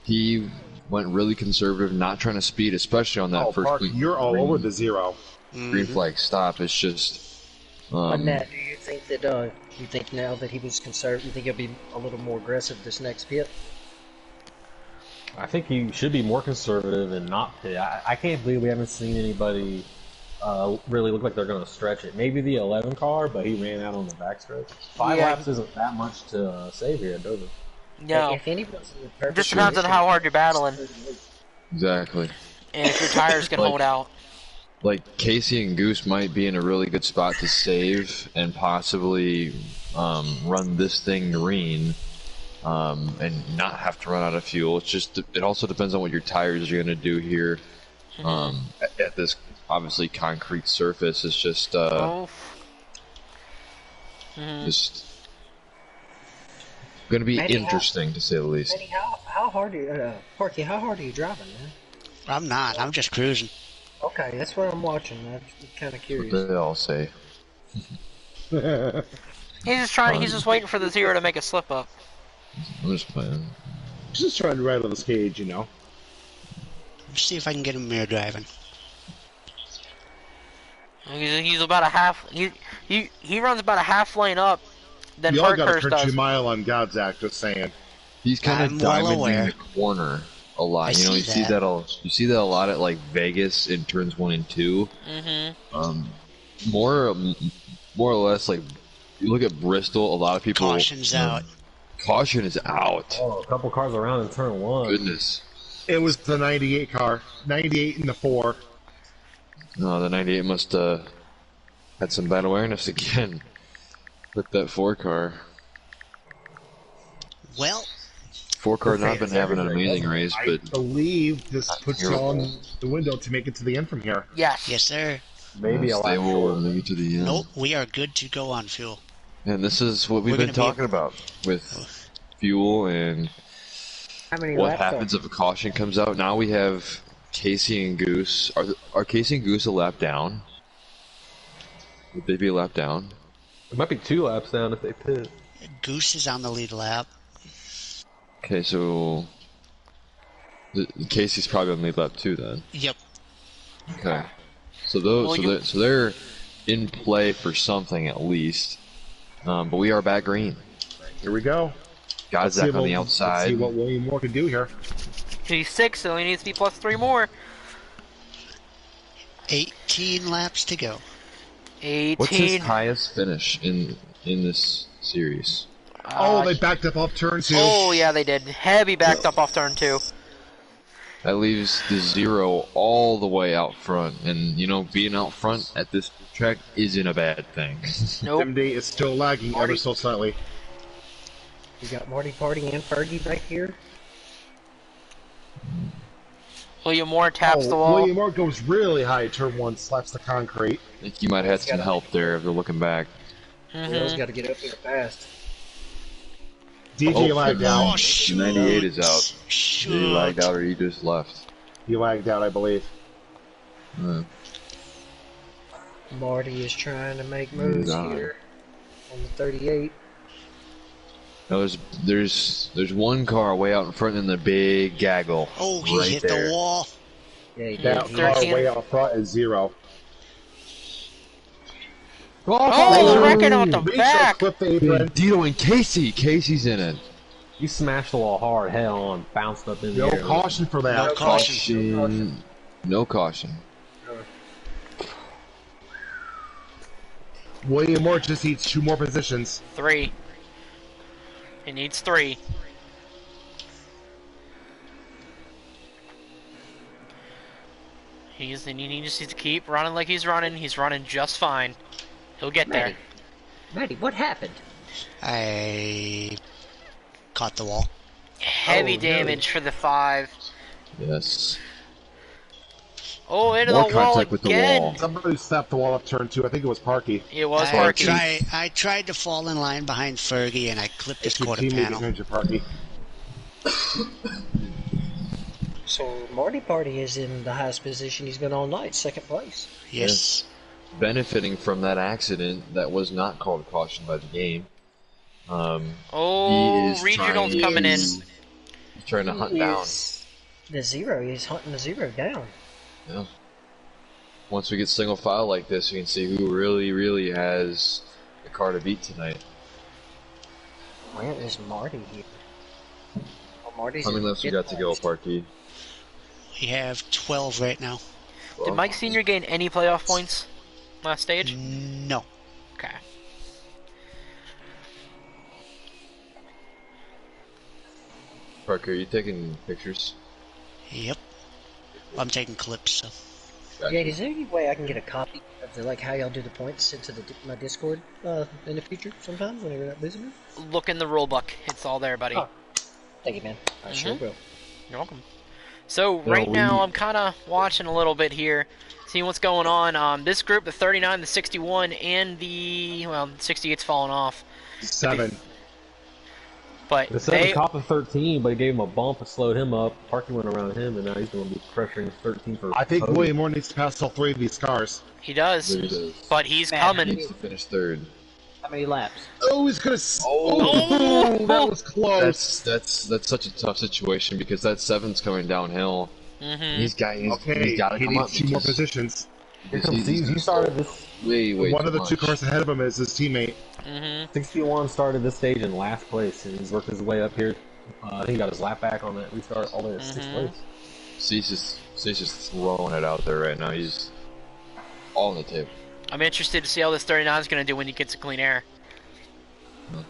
he went really conservative, not trying to speed, especially on that Oh, first Park, you're all over the 0. green flag stop. It's just Annette, do you think that you think now that he was conservative, you think he'll be a little more aggressive this next pit? I think he should be more conservative and not pit. I can't believe we haven't seen anybody really look like they're going to stretch it. Maybe the 11 car, but he ran out on the backstretch. 5 Yeah. laps isn't that much to save here, does it? No, If anyone's in the it perfect just depends on how hard you're battling exactly. and if your tires can Like- hold out. Like Casey and Goose might be in a really good spot to save and possibly run this thing green and not have to run out of fuel. It's just it also depends on what your tires are going to do here at this obviously concrete surface. It's just Oh. just going to be Manny, interesting to say the least. Manny, how hard are you, Parky, how hard are you driving, man? I'm not. I'm just cruising. Okay, that's what I'm watching. I'm kind of What curious. they all say. He's just waiting for the 0 to make a slip up. I'm just playing. Just trying to rattle this cage, you know. Let's see if I can get him mirror driving. He's about a half. He runs about a half lane up than You all got a Parkhurst country does. mile on God's act, just saying. He's kind I'm of well diamonding aware. the corner a lot. I You know, see that. you see that a lot at like Vegas in turns 1 and 2. More more or less like you look at Bristol. A lot of people Caution's out. Caution is out. Oh, a couple cars around in turn 1. Goodness. It was the 98 car. 98 in the 4. No, the 98 must had some bad awareness again with that 4 car. Well, 4 car not been having an amazing race, I but believe this puts you on the window to make it to the end from here. Yes. yes, sir. Maybe a they lap will short. make it to the end. Nope, we are good to go on fuel. And this is what we've We're been gonna be- talking about with fuel and How many what laps happens if a caution comes out. Now we have Casey and Goose. Are Casey and Goose a lap down? Would they be a lap down? It might be 2 laps down if they pit. Goose is on the lead lap. Okay, so Casey's probably on lead lap 2 then. Yep. Okay, so those Well, so they're in play for something at least. But we are back green. Here we go. Guys Let's see back on the Let's see outside. what William Moore can do here. He's 6, so he needs to be plus 3 more. 18 laps to go. 18. What's his highest finish in this series? Oh, they backed up off turn 2. Oh, yeah, they did. Heavy backed up off turn 2. That leaves the 0 all the way out front, and you know, being out front at this track isn't a bad thing. Nope. MD is still lagging ever so slightly. You got Marty Party and Fergie back here. William Moore taps the wall. William Moore goes really high at turn 1, slaps the concrete. I think you might have had some help there if they're looking back. Will's got to get up here fast. DJ lagged out. Oh, shoot. 98 is out. Shoot. He lagged out or he just left. He lagged out, I believe. Marty is trying to make moves Nah. here on the 38. No, there's one car way out in front in the big gaggle. Oh, he right hit there. the wall. Yeah, he did. That car 13. way out front is 0. Oh, wrecking out the Reach back. clip the apron. Dito and Casey. Casey's in it. You smashed the wall hard, head on, bounced up in the No air. caution for that. No caution. No caution. William Moore just needs 2 more positions. 3. He needs 3. He just needs to keep running like he's running. He's running just fine. He'll get there. Matty, what happened? I caught the wall. Heavy Oh, damage for the 5. Yes. Oh, into More the wall contact with the again. wall. Somebody slapped the wall up turn 2. I think it was Parky. It was I Parky. tried to fall in line behind Fergie, and I clipped his It's your quarter teammate panel. behind you, Parky. So Marty Party is in the highest position he's been all night, 2nd place. Yes. Benefiting from that accident that was not called caution by the game. Oh, He is regionals trying- coming in. He's trying to hunt down. The 0, he's hunting the 0 down. Yeah. Once we get single file like this, we can see who really has the car to beat tonight. Where is Marty here? Oh, Marty's How many in laps we fifth got to go, place. Parky? We have 12 right now. Did Mike Sr. gain any playoff points last stage? No. Okay. Parker, are you taking pictures? Yep. I'm taking clips, so. Yeah, is there any way I can get a copy of the, like, how y'all do the points into my Discord in the future sometimes when you're not busy? Look in the rule book. It's all there, buddy. Oh. Thank you, man. I sure Mhm. will. You're welcome. So right now I'm kind of watching a little bit here, seeing what's going on. This group, the 39, the 61, and the 68's fallen off. 7. It But said they the top of 13, but it gave him a bump and slowed him up. Parky went around him, and now he's going to be pressuring 13 for I think podium. William Moore needs to pass all 3 of these cars. he does, There it is. but he's He coming. needs to finish third. How many laps? Oh, he's gonna. Oh. That was close. That's such a tough situation because that 7's coming downhill. Mm-hmm. He's got Okay, to he come up. needs 2 more positions. Here comes Steve. He started this. way One too of the much. 2 cars ahead of him is his teammate. Mm-hmm. 61 started this stage in last place, and he's worked his way up here He got his lap back on that restart all the way to 6th place. Cease just throwing it out there right now. He's all on the table. I'm interested to see how this 39 is going to do when he gets a clean air.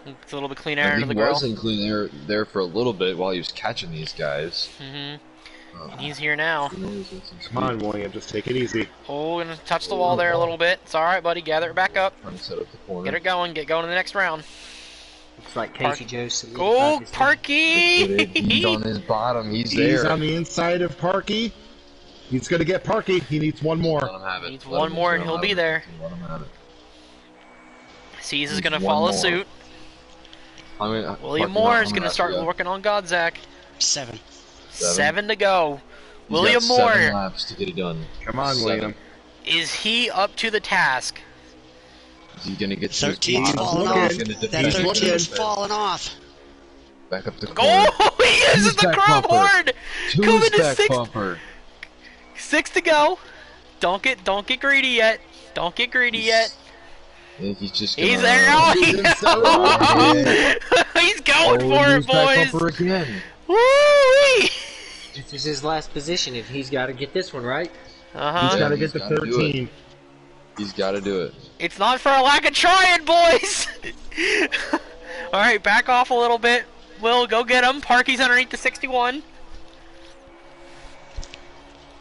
It's a little bit clean air And into the he grill. was in clean air there for a little bit while he was catching these guys. And he's here now. Come on, William, just take it easy. Oh, gonna touch the wall there a little bit. It's all right, buddy. Gather it back up. Trying to set up the corner. Get it going. Get going in the next round. Looks like Casey Joe's. Go, Parky! He's on his bottom. He's He's there. on the inside of Parky. He's going to get Parky. He needs one more. Let him have it. Needs Let one him- more let and him he'll have be it. there. Let him have it. Seas is Needs gonna one follow more. suit. William Moore is gonna start working on Godzak. 7. 7 to go. He's William got Moore, 7 laps to get it done. Come on, 7. William. is he up to the task? Is he gonna get to his 13's bottom? falling looking. off. He's gonna That defend. 13's falling off. Back up the corner. Oh, he uses the back chrome bumper. horn. Coming Who's to back 6 bumper? 6 to go. Don't get greedy yet. Don't get greedy yet. I think he's just gonna... He's there. Oh, he's going for it, who's back boys. bumper again. Woo-wee. This is his last position, and he's got to get this one right. He's Uh-huh. got to he's get the gotta do it. 13. He's got to do it. It's not for a lack of trying, boys. All right, back off a little bit. Will, go get him. Parky's underneath the 61.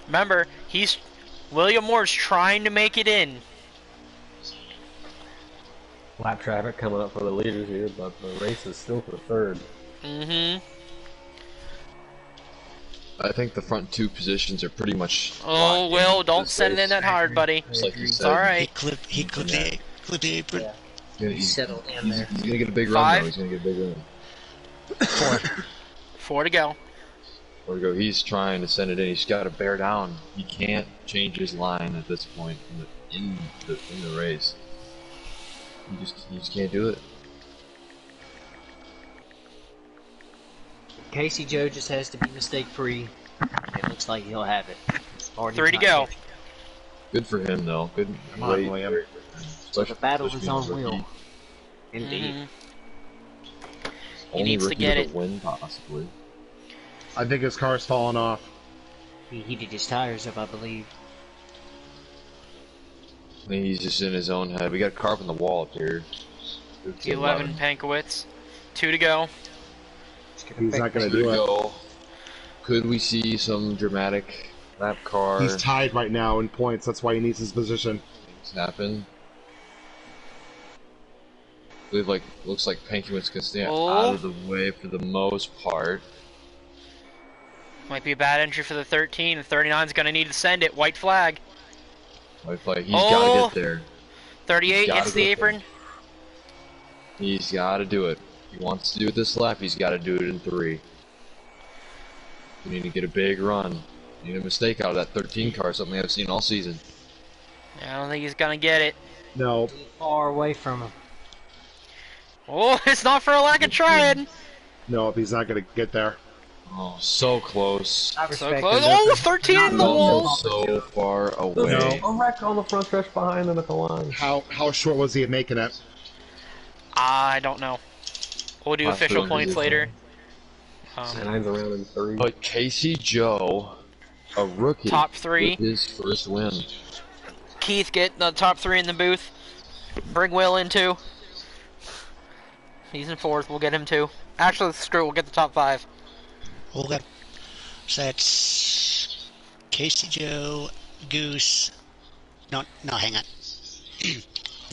Remember, William Moore's trying to make it in. Lap traffic coming up for the leaders here, but the race is still for third. I think the front 2 positions are pretty much... Oh, locked Will, in don't this send it in race. that hard, buddy. Just like you It's said. all He right. clipped the apron. Yeah, He's settled in there. He's gonna get a big run, 5. though. He's gonna get a big run. 4 to go. Where to go? He's trying to send it in. He's got to bear down. He can't change his line at this point in the race. He just can't do it. Casey Joe just has to be mistake-free. It looks like he'll have it. It's already 3 to time. go. Good for him, though. Good. Come on, William. Especially, The battle is especially on being a Will. rookie. Indeed. He Only needs to rookie get with it. a win, possibly. I think his car's falling off. He heated his tires up, I believe. I think he's just in his own head. We got a car from the wall up here. It's 11 Pankowitz. 2 to go. He's not going to Two to do it. go. Could we see some dramatic lap car He's tied right now in points. That's why he needs his position. things happen? I believe, looks like Pankiewicz can stay Oh. out of the way for the most part. Might be a bad entry for the 13. The 39's going to need to send it. White flag. He's got to Oh. get there. 38 Gotta hits the go for apron. it. He's got to do it. He wants to do it this lap. He's got to do it in 3. We need to get a big run. Need a mistake out of that 13 car. Something we haven't seen all season. I don't think he's going to get it. No. Far away from him. Oh, it's not for a lack of trying. No, he's not going to get there. Oh, so close. I So respect close. him. Oh, 13 in the wall. So far away. No. A wreck on the front stretch behind them at the line. How short was he at making it? I don't know. We'll do Possibly official points later. Nine's around in 3. But Casey Joe, a rookie, Top 3. with his first win. Keith get the top 3 in the booth. Bring Will in too. He's in 4th. We'll get him too. Actually, screw it. We'll get the top 5. Okay. So that's Casey Joe, Goose. No, hang on.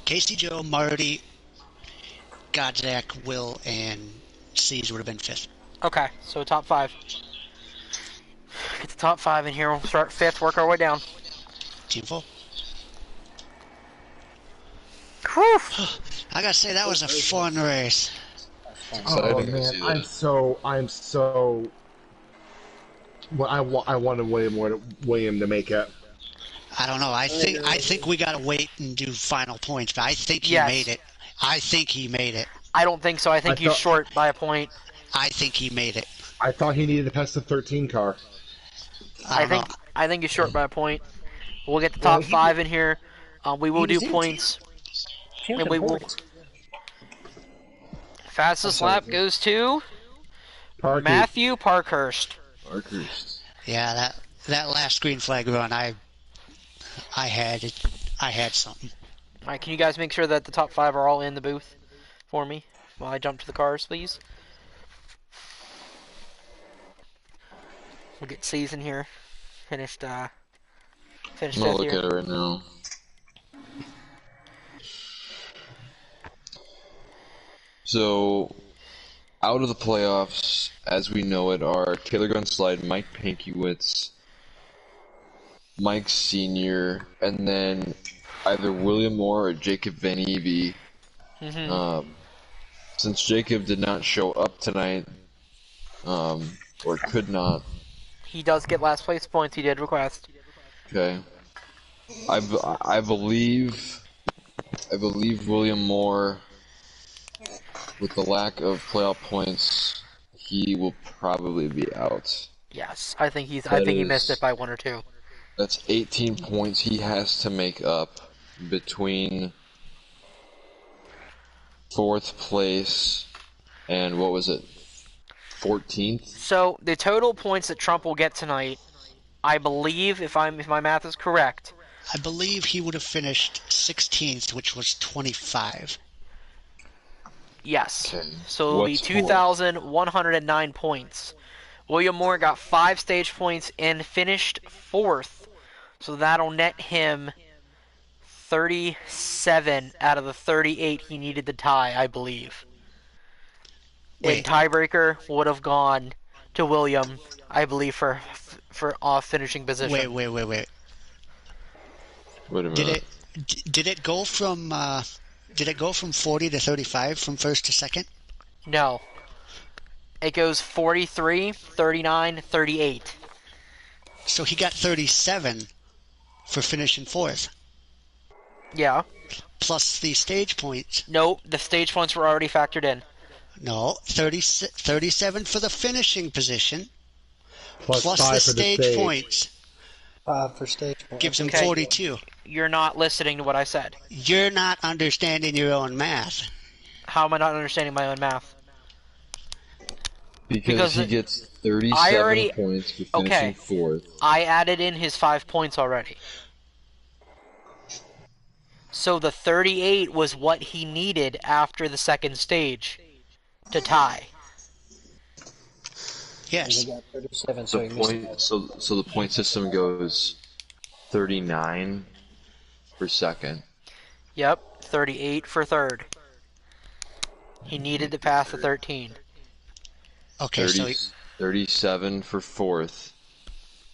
Casey Joe, Marty, Godzak, Will, and C's would have been 5th. Okay, so top 5. Get the top 5 in here. We'll start 5th. Work our way down. Team full. Whew. I gotta say that was a fun race. Oh Exciting to see man, that. I'm so. Well, I wanted William to make it. I don't know. I think we gotta wait and do final points. But I think he Yes. made it. I think he made it. I don't think so. I think I he's thought- short by a point. I think he made it. I thought he needed to pass the 13 car. I don't know. I think he's short by a point. We'll get the top 5 in here. We will do points. And we will. Fastest lap goes to Matthew Parkhurst. Parkhurst. Yeah, that last green flag run, I had something. All right, can you guys make sure that the top 5 are all in the booth for me while I jump to the cars, please? We'll get season here. Finished I'm gonna 5th look here. at it right now. So, out of the playoffs, as we know it, are Taylor Gunslide, Mike Pankiewicz, Mike Sr., and then either William Moore or Jacob Van Evie. Since Jacob did not show up tonight, or could not. He does get last place points. He did request. Okay. I believe William Moore, with the lack of playoff points, he will probably be out. Yes, I think he missed it by 1 or 2. That's 18 points he has to make up between 4th place and what was it? 14th? So the total points that Trump will get tonight, I believe, if my math is correct. I believe he would have finished 16th, which was 25. Yes. Okay. So it'll be What's 2,109 points. William Moore got 5 stage points and finished 4th. So that'll net him 37 out of the 38 he needed to tie, I believe. And Wait. tiebreaker would have gone to William, I believe, for finishing position. Wait. Wait a Did minute. it go from 40 to 35 from 1st to 2nd? No. It goes 43, 39, 38. So he got 37 for finishing 4th, Yeah. plus the stage points. No, the stage points were already factored in. No, 37 for the finishing position, Plus plus 5 the for stage points 5 for stage points. gives him Okay. 42. You're not listening to what I said. You're not understanding your own math. How am I not understanding my own math? Because he gets 37 I already- points for Okay. finishing 4th. I added in his 5 points already. So the 38 was what he needed after the second stage to tie. Yes. He got 37, so The he missed point, that. so the point system goes 39 for second. Yep, 38 for third. He needed to pass the 13. Okay, 30, so 37 for 4th.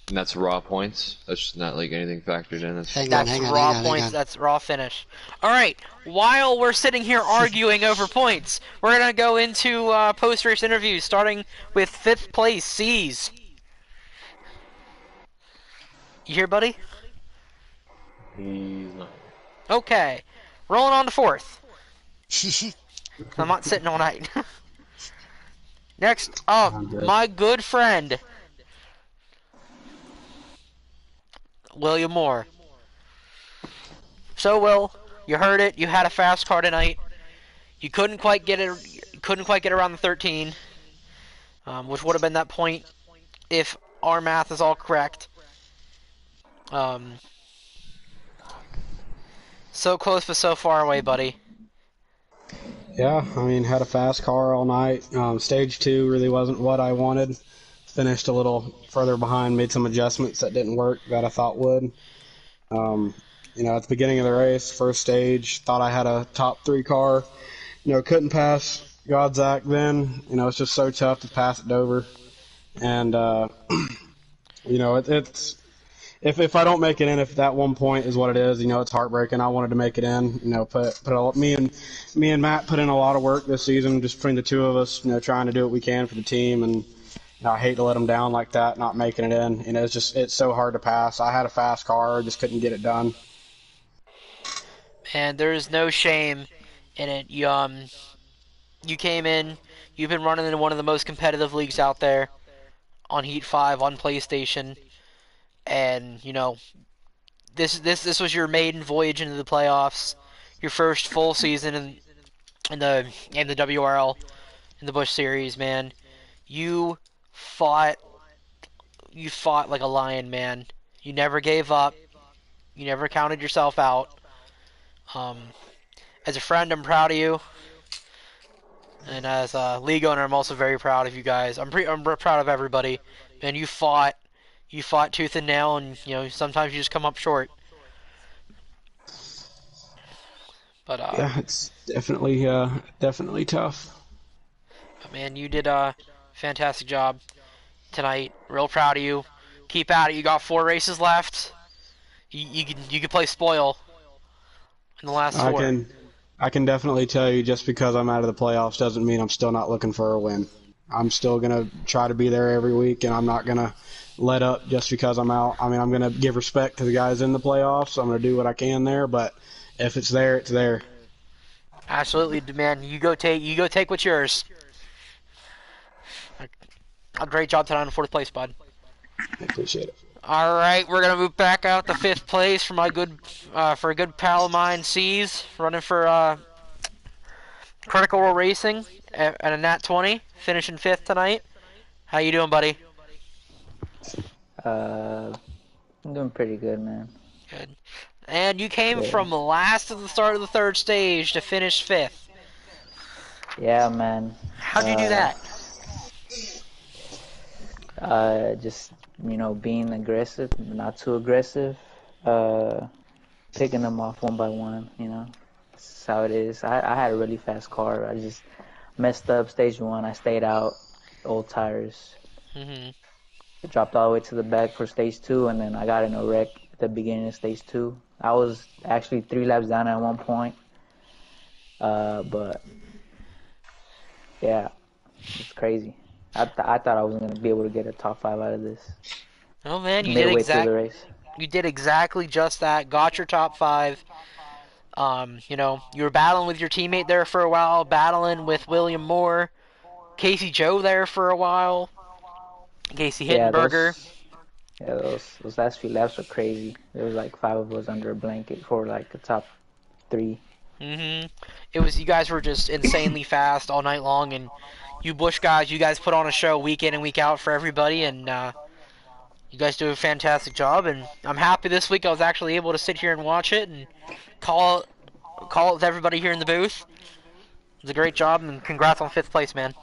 And that's raw points? That's not like anything factored in. That's hang on, That's hang on, raw hang on, points. hang on. That's raw finish. All right. While we're sitting here arguing over points, we're gonna go into post-race interviews, starting with 5th place C's. You here, buddy? He's not. Okay. Rolling on to 4th. I'm not sitting all night. Next up, my good friend, William Moore. So, Will, you heard it. You had a fast car tonight. You couldn't quite get it. Couldn't quite get around the 13, which would have been that point if our math is all correct. So close, but so far away, buddy. Yeah, I mean, had a fast car all night. Stage 2 really wasn't what I wanted. Finished a little further behind, made some adjustments that didn't work that I thought would. At the beginning of the race, first stage, thought I had a top 3 car. Couldn't pass Godzak then. It's just so tough to pass at Dover. And, it's if I don't make it in, if that one point is what it is, it's heartbreaking. I wanted to make it in. Me and Matt put in a lot of work this season, just between the two of us. Trying to do what we can for the team, and I hate to let them down like that, not making it in. It's so hard to pass. I had a fast car, just couldn't get it done. And there's no shame in it. You came in. You've been running in one of the most competitive leagues out there on Heat 5 on PlayStation. And this was your maiden voyage into the playoffs, your first full season in the WRL, in the Busch series, man. You fought. You fought like a lion, man. You never gave up. You never counted yourself out. Um, as a friend, I'm proud of you, and as a league owner, I'm also very proud of you guys. I'm proud of everybody. Man, you fought. You fought tooth and nail, and sometimes you just come up short. But Yeah, it's definitely tough. man, you did a fantastic job tonight. Real proud of you. Keep at it. You got 4 races left. You can play spoil in the last I 4. can I can definitely tell you just because I'm out of the playoffs doesn't mean I'm still not looking for a win. I'm still going to try to be there every week, and I'm not going to let up just because I'm out. I mean, I'm going to give respect to the guys in the playoffs. I'm going to do what I can there, but if it's there, it's there. Absolutely, man. You go take what's yours. A great job tonight in 4th place, bud. I appreciate it. All right, we're gonna move back out to 5th place for a good pal of mine, C's, running for Critical Role Racing at a Nat 20, finishing 5th tonight. How you doing, buddy? I'm doing pretty good, man. Good. And you came Yeah. from last at the start of the 3rd stage to finish 5th. Yeah, man. How'd you do that? Just being aggressive, not too aggressive. Picking them off one by one. That's how it is. I had a really fast car. I just messed up stage 1. I stayed out, old tires. Mhm. Dropped all the way to the back for stage 2, and then I got in a wreck at the beginning of stage 2. I was actually 3 laps down at one point. But yeah, it's crazy. I thought I wasn't gonna be able to get a top 5 out of this. Oh man, Midway through the race. you did exactly just that. Got your top 5. You were battling with your teammate there for a while, battling with William Moore, Casey Joe there for a while, Casey Yeah, Hittenberger. those last few laps were crazy. There was like 5 of us under a blanket for like the top 3. You guys were just insanely fast all night long, and you Busch guys, you guys put on a show week in and week out for everybody, and you guys do a fantastic job. And I'm happy this week I was actually able to sit here and watch it and call it with everybody here in the booth. It was a great job, and congrats on 5th place, man.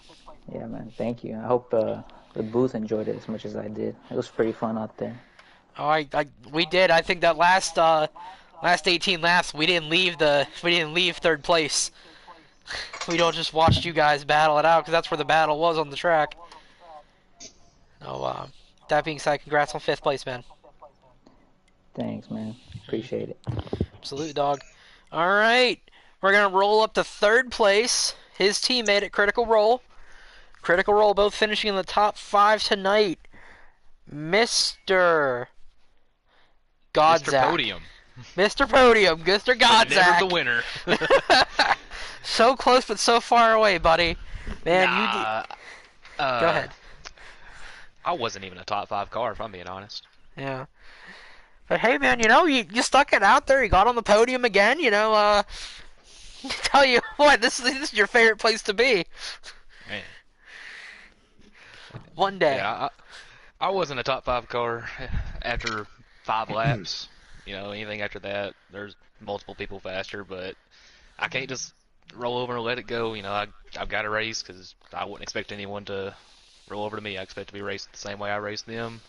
Yeah, man. Thank you. I hope the booth enjoyed it as much as I did. It was pretty fun out there. Oh, we did. I think that last 18 laps we didn't leave 3rd place. We don't just watched you guys battle it out because that's where the battle was on the track. So, that being said, congrats on 5th place, man. Thanks, man. Appreciate it. Absolute dog. All right, we're gonna roll up to 3rd place. His teammate at Critical Role. Critical Role both finishing in the top 5 tonight. Mr. Godzak. Mr. Podium. Mr. Podium. Mr. Godzak. Never the winner. So close but so far away, buddy. Man, you did. Go ahead. I wasn't even a top 5 car, if I'm being honest. Yeah. But hey, man, you stuck it out there. You got on the podium again. Tell you what, this is your favorite place to be. Man. One day. Yeah, I wasn't a top 5 car after 5 laps. Anything after that, there's multiple people faster, but I can't just roll over and let it go. I've got to race because I wouldn't expect anyone to roll over to me. I expect to be raced the same way I raced them.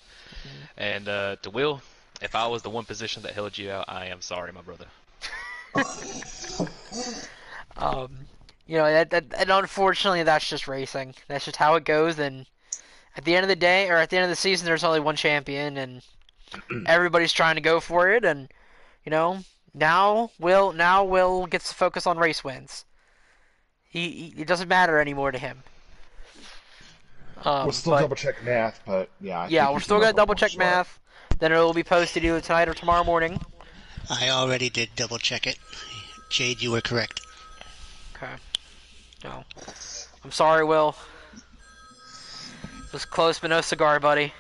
And to Will, if I was the one position that held you out, I am sorry, my brother. And unfortunately, that's just racing. That's just how it goes. And at the end of the day, or at the end of the season, there's only one champion, and everybody's trying to go for it. And now Will gets to focus on race wins. It doesn't matter anymore to him. We'll still double check math, but yeah. We're still gonna double check math. Then it will be posted either tonight or tomorrow morning. I already did double check it. Jade, you were correct. Okay. No. I'm sorry, Will. It was close, but no cigar, buddy.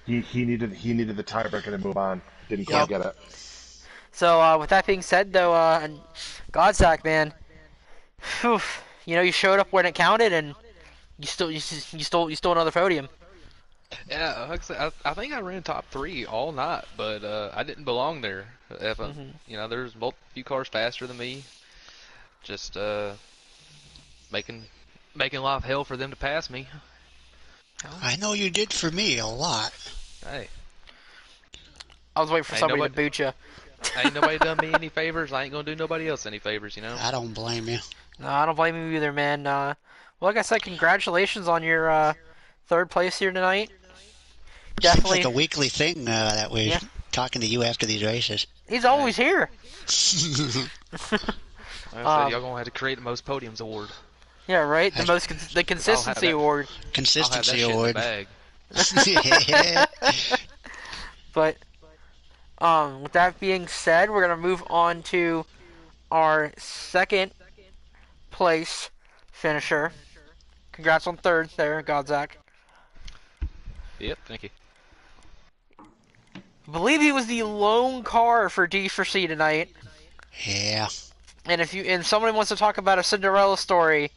He needed the tiebreaker to move on. Didn't quite get it. So with that being said, though, Godzak, man, whew, you showed up when it counted, and you stole another podium. Yeah, like I said, I think I ran top 3 all night, but I didn't belong there. If Hmm. there's a few cars faster than me, just making making life hell for them to pass me. I know you did for me a lot. Hey, I was waiting for ain't somebody to nobody boot you. ain't nobody done me any favors. I ain't gonna do nobody else any favors. I don't blame you. No, I don't blame you either, man. Well, like I said, congratulations on your third place here tonight. Seems like Definitely, a weekly thing that we're yeah. talking to you after these races. He's Hey, always here. like I said, Um, y'all gonna have to create the most podiums award. yeah, right. I, The 'Cause I'll have consistency that. award. I'll have that Consistency shit in the award. bag. But with that being said, we're gonna move on to our second place finisher. Congrats on third there, Godzak. Yep, thank you. I believe he was the lone car for D4C tonight. Yeah. And if somebody wants to talk about a Cinderella story,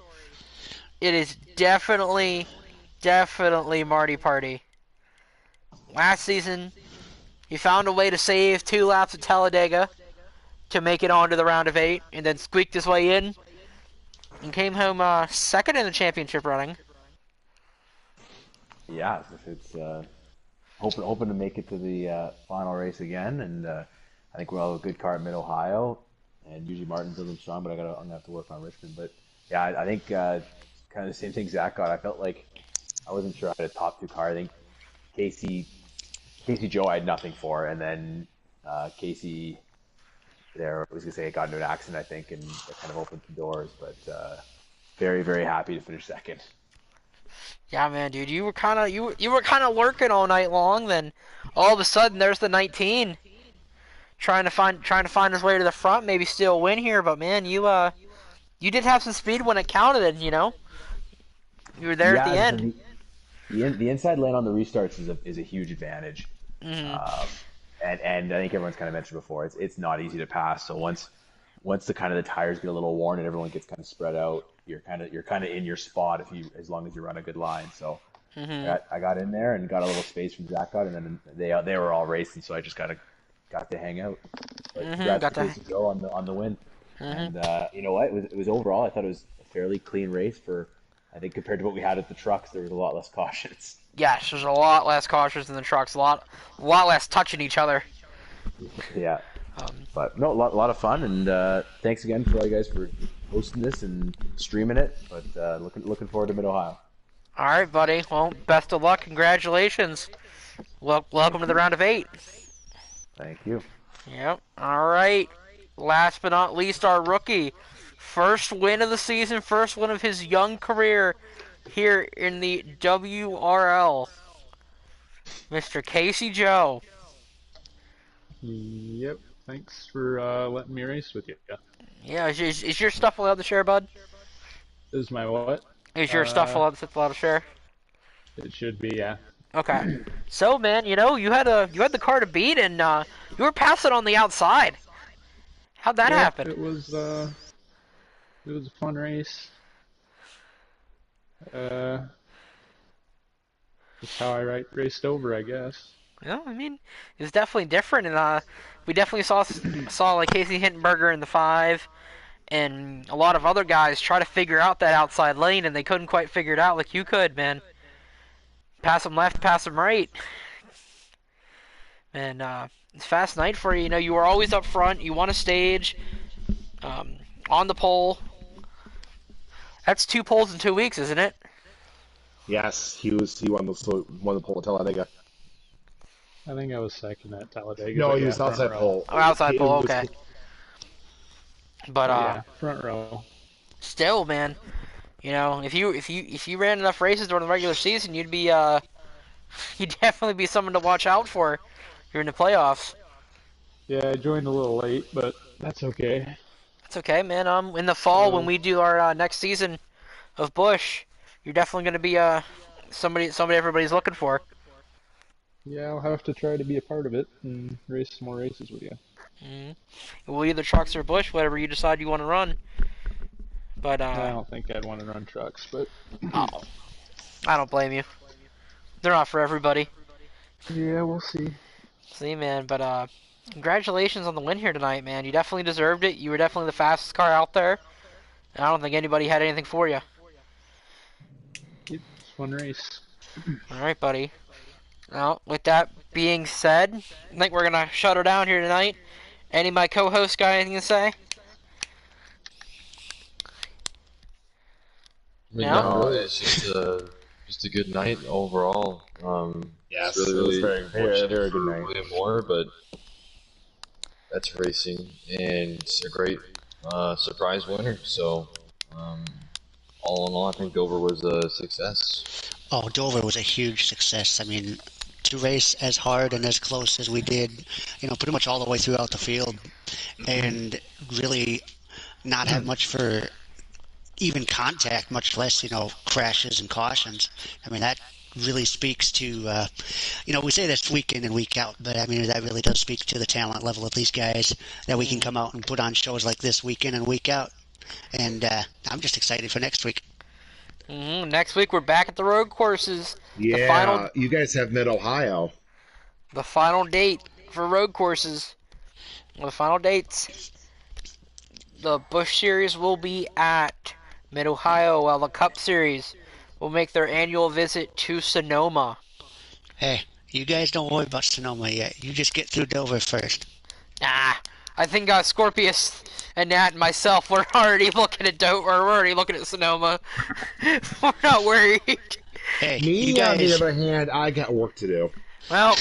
it is definitely Marty Party. Last season, he found a way to save 2 laps at Talladega to make it onto the round of 8, and then squeaked his way in and came home second in the championship running. Yeah, it's hoping to make it to the final race again, and I think we'll have a good car at Mid Ohio, and usually Martin's a little strong, but I'm gonna have to work on Richmond. But yeah, I think kind of the same thing Zach got. I felt like I wasn't sure I had a top 2 car. I think Casey Joe I had nothing for, and then Casey there I was gonna say it got into an accident I think, and that kind of opened some doors. But very very happy to finish second. Yeah, man, dude, you were kind of lurking all night long. Then all of a sudden, there's the 19 trying to find his way to the front, maybe steal a win here. But man, you did have some speed when it counted, and you were there at the Yeah, end. the inside lane on the restarts is a huge advantage. Hmm. Um, and I think everyone's kind of mentioned before, it's not easy to pass. So once the tires get a little worn and everyone gets kind of spread out, you're kind of in your spot as long as you run a good line. So Hmm. I got in there and got a little space from Zach got, and then they were all racing, so I just got to hang out. But Hmm. congrats Got to to. Casey Joe on the win. Hmm. And you know what? It was overall, I thought it was a fairly clean race for. I think compared to what we had at the trucks, there was a lot less cautions. Yes, there's a lot less cautious in the trucks. A lot less touching each other. Yeah. Um, But no, a lot of fun, and thanks again for all you guys for hosting this and streaming it. But looking forward to Mid Ohio. all right, buddy. Well, best of luck. Congratulations. Welcome to the round of 8. Thank you. Yep. All right. Last but not least, our rookie. First win of the season, first win of his young career here in the WRL. Mr. Casey Joe. Yep. Thanks for letting me race with you. Yeah, is your stuff allowed to share, bud? This is my what? Is your stuff allowed to share? It should be, yeah. Okay. So, man, you had the car to beat, and you were passing on the outside. How'd that Yeah, happen? it was a fun race. Just how I raced over, I guess. Well, I mean, it was definitely different, and we definitely saw like Casey Hindenburger in the 5, and a lot of other guys try to figure out that outside lane, and they couldn't quite figure it out like you could, man. Pass them left, pass them right, and it's a fast night for you. You were always up front. You won a stage, on the pole. That's 2 poles in 2 weeks, isn't it? Yes, he won the pole at Talladega. I think I was second at Talladega. No, but he yeah, was front outside row. pole. Oh, outside It pole, was- okay. But Yeah, front row. still, man, if you ran enough races during the regular season, you'd definitely be someone to watch out for here in the playoffs. Yeah, I joined a little late, but that's okay. It's okay, man. In the fall when we do our next season of Busch, you're definitely going to be somebody everybody's looking for. Yeah, I'll have to try to be a part of it and race some more races with you. Mm-hmm. Well, either trucks or Busch, whatever you decide you want to run. But I don't think I'd want to run trucks, but oh, I don't blame you. They're not for everybody. yeah, we'll see. See, man, but congratulations on the win here tonight, man. You definitely deserved it. You were definitely the fastest car out there. And I don't think anybody had anything for you. Yep, just one race. All right, buddy. Well, with that being said, I think we're gonna shut her down here tonight. Any of my co-hosts got anything to say? I mean, No? no, it's just a good night overall. Yes, it's it was really very fortunate good for night. William Moore, but that's racing, and it's a great surprise winner. So, all in all, I think Dover was a success. Oh, Dover was a huge success. I mean, to race as hard and as close as we did, pretty much all the way throughout the field, and really not have much for even contact, much less, crashes and cautions. I mean, that really speaks to, we say this week in and week out, but I mean, that really does speak to the talent level of these guys, that we can come out and put on shows like this week in and week out. And I'm just excited for next week. Next week we're back at the road courses. Yeah, you guys have Mid-Ohio. The final date for road courses. The final dates. The Busch Series will be at Mid-Ohio, while the Cup Series will make their annual visit to Sonoma. Hey, you guys don't worry about Sonoma yet. You just get through Dover first. I think Scorpius and Nat and myself, we're already looking at Dover. We're already looking at Sonoma. We're not worried. Hey, Me, you guys... on the other hand, I got work to do. Well,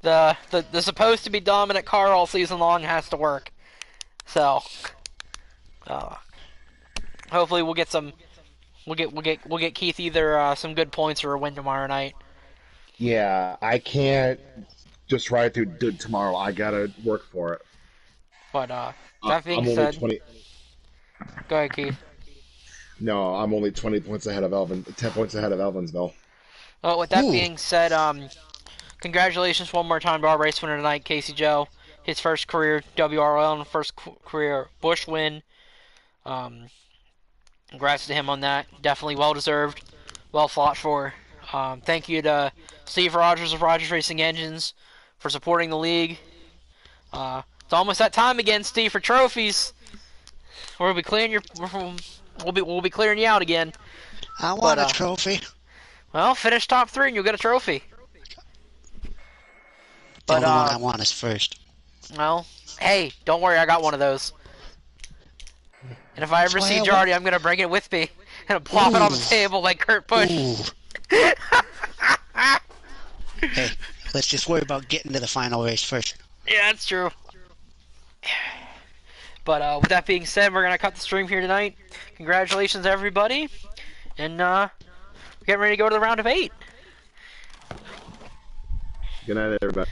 the supposed to be dominant car all season long has to work. So, hopefully we'll get some. We'll get Keith either some good points or a win tomorrow night. Yeah, I can't just ride through tomorrow. I gotta work for it. But that being said, 20... Go ahead, Keith. No, I'm only 20 points ahead of 10 points ahead of Evansville. Well, with that being said, congratulations one more time to our race winner tonight, Casey Joe. His first career WRL and first career Busch win. Congrats to him on that. Definitely well deserved, well fought for. Thank you to Steve Rogers of Rogers Racing Engines for supporting the league. It's almost that time again, Steve, for trophies. We'll be clearing we'll be clearing you out again. I want a trophy. Well, finish top 3 and you'll get a trophy. The only one I want is first. Well, hey, don't worry, I got one of those. And if I ever see Jardy, I'm gonna bring it with me and plop it on the table like Kurt Busch. Hey, let's just worry about getting to the final race first. Yeah, that's true. But with that being said, we're gonna cut the stream here tonight. Congratulations, everybody, and we're getting ready to go to the round of 8. Good night, everybody.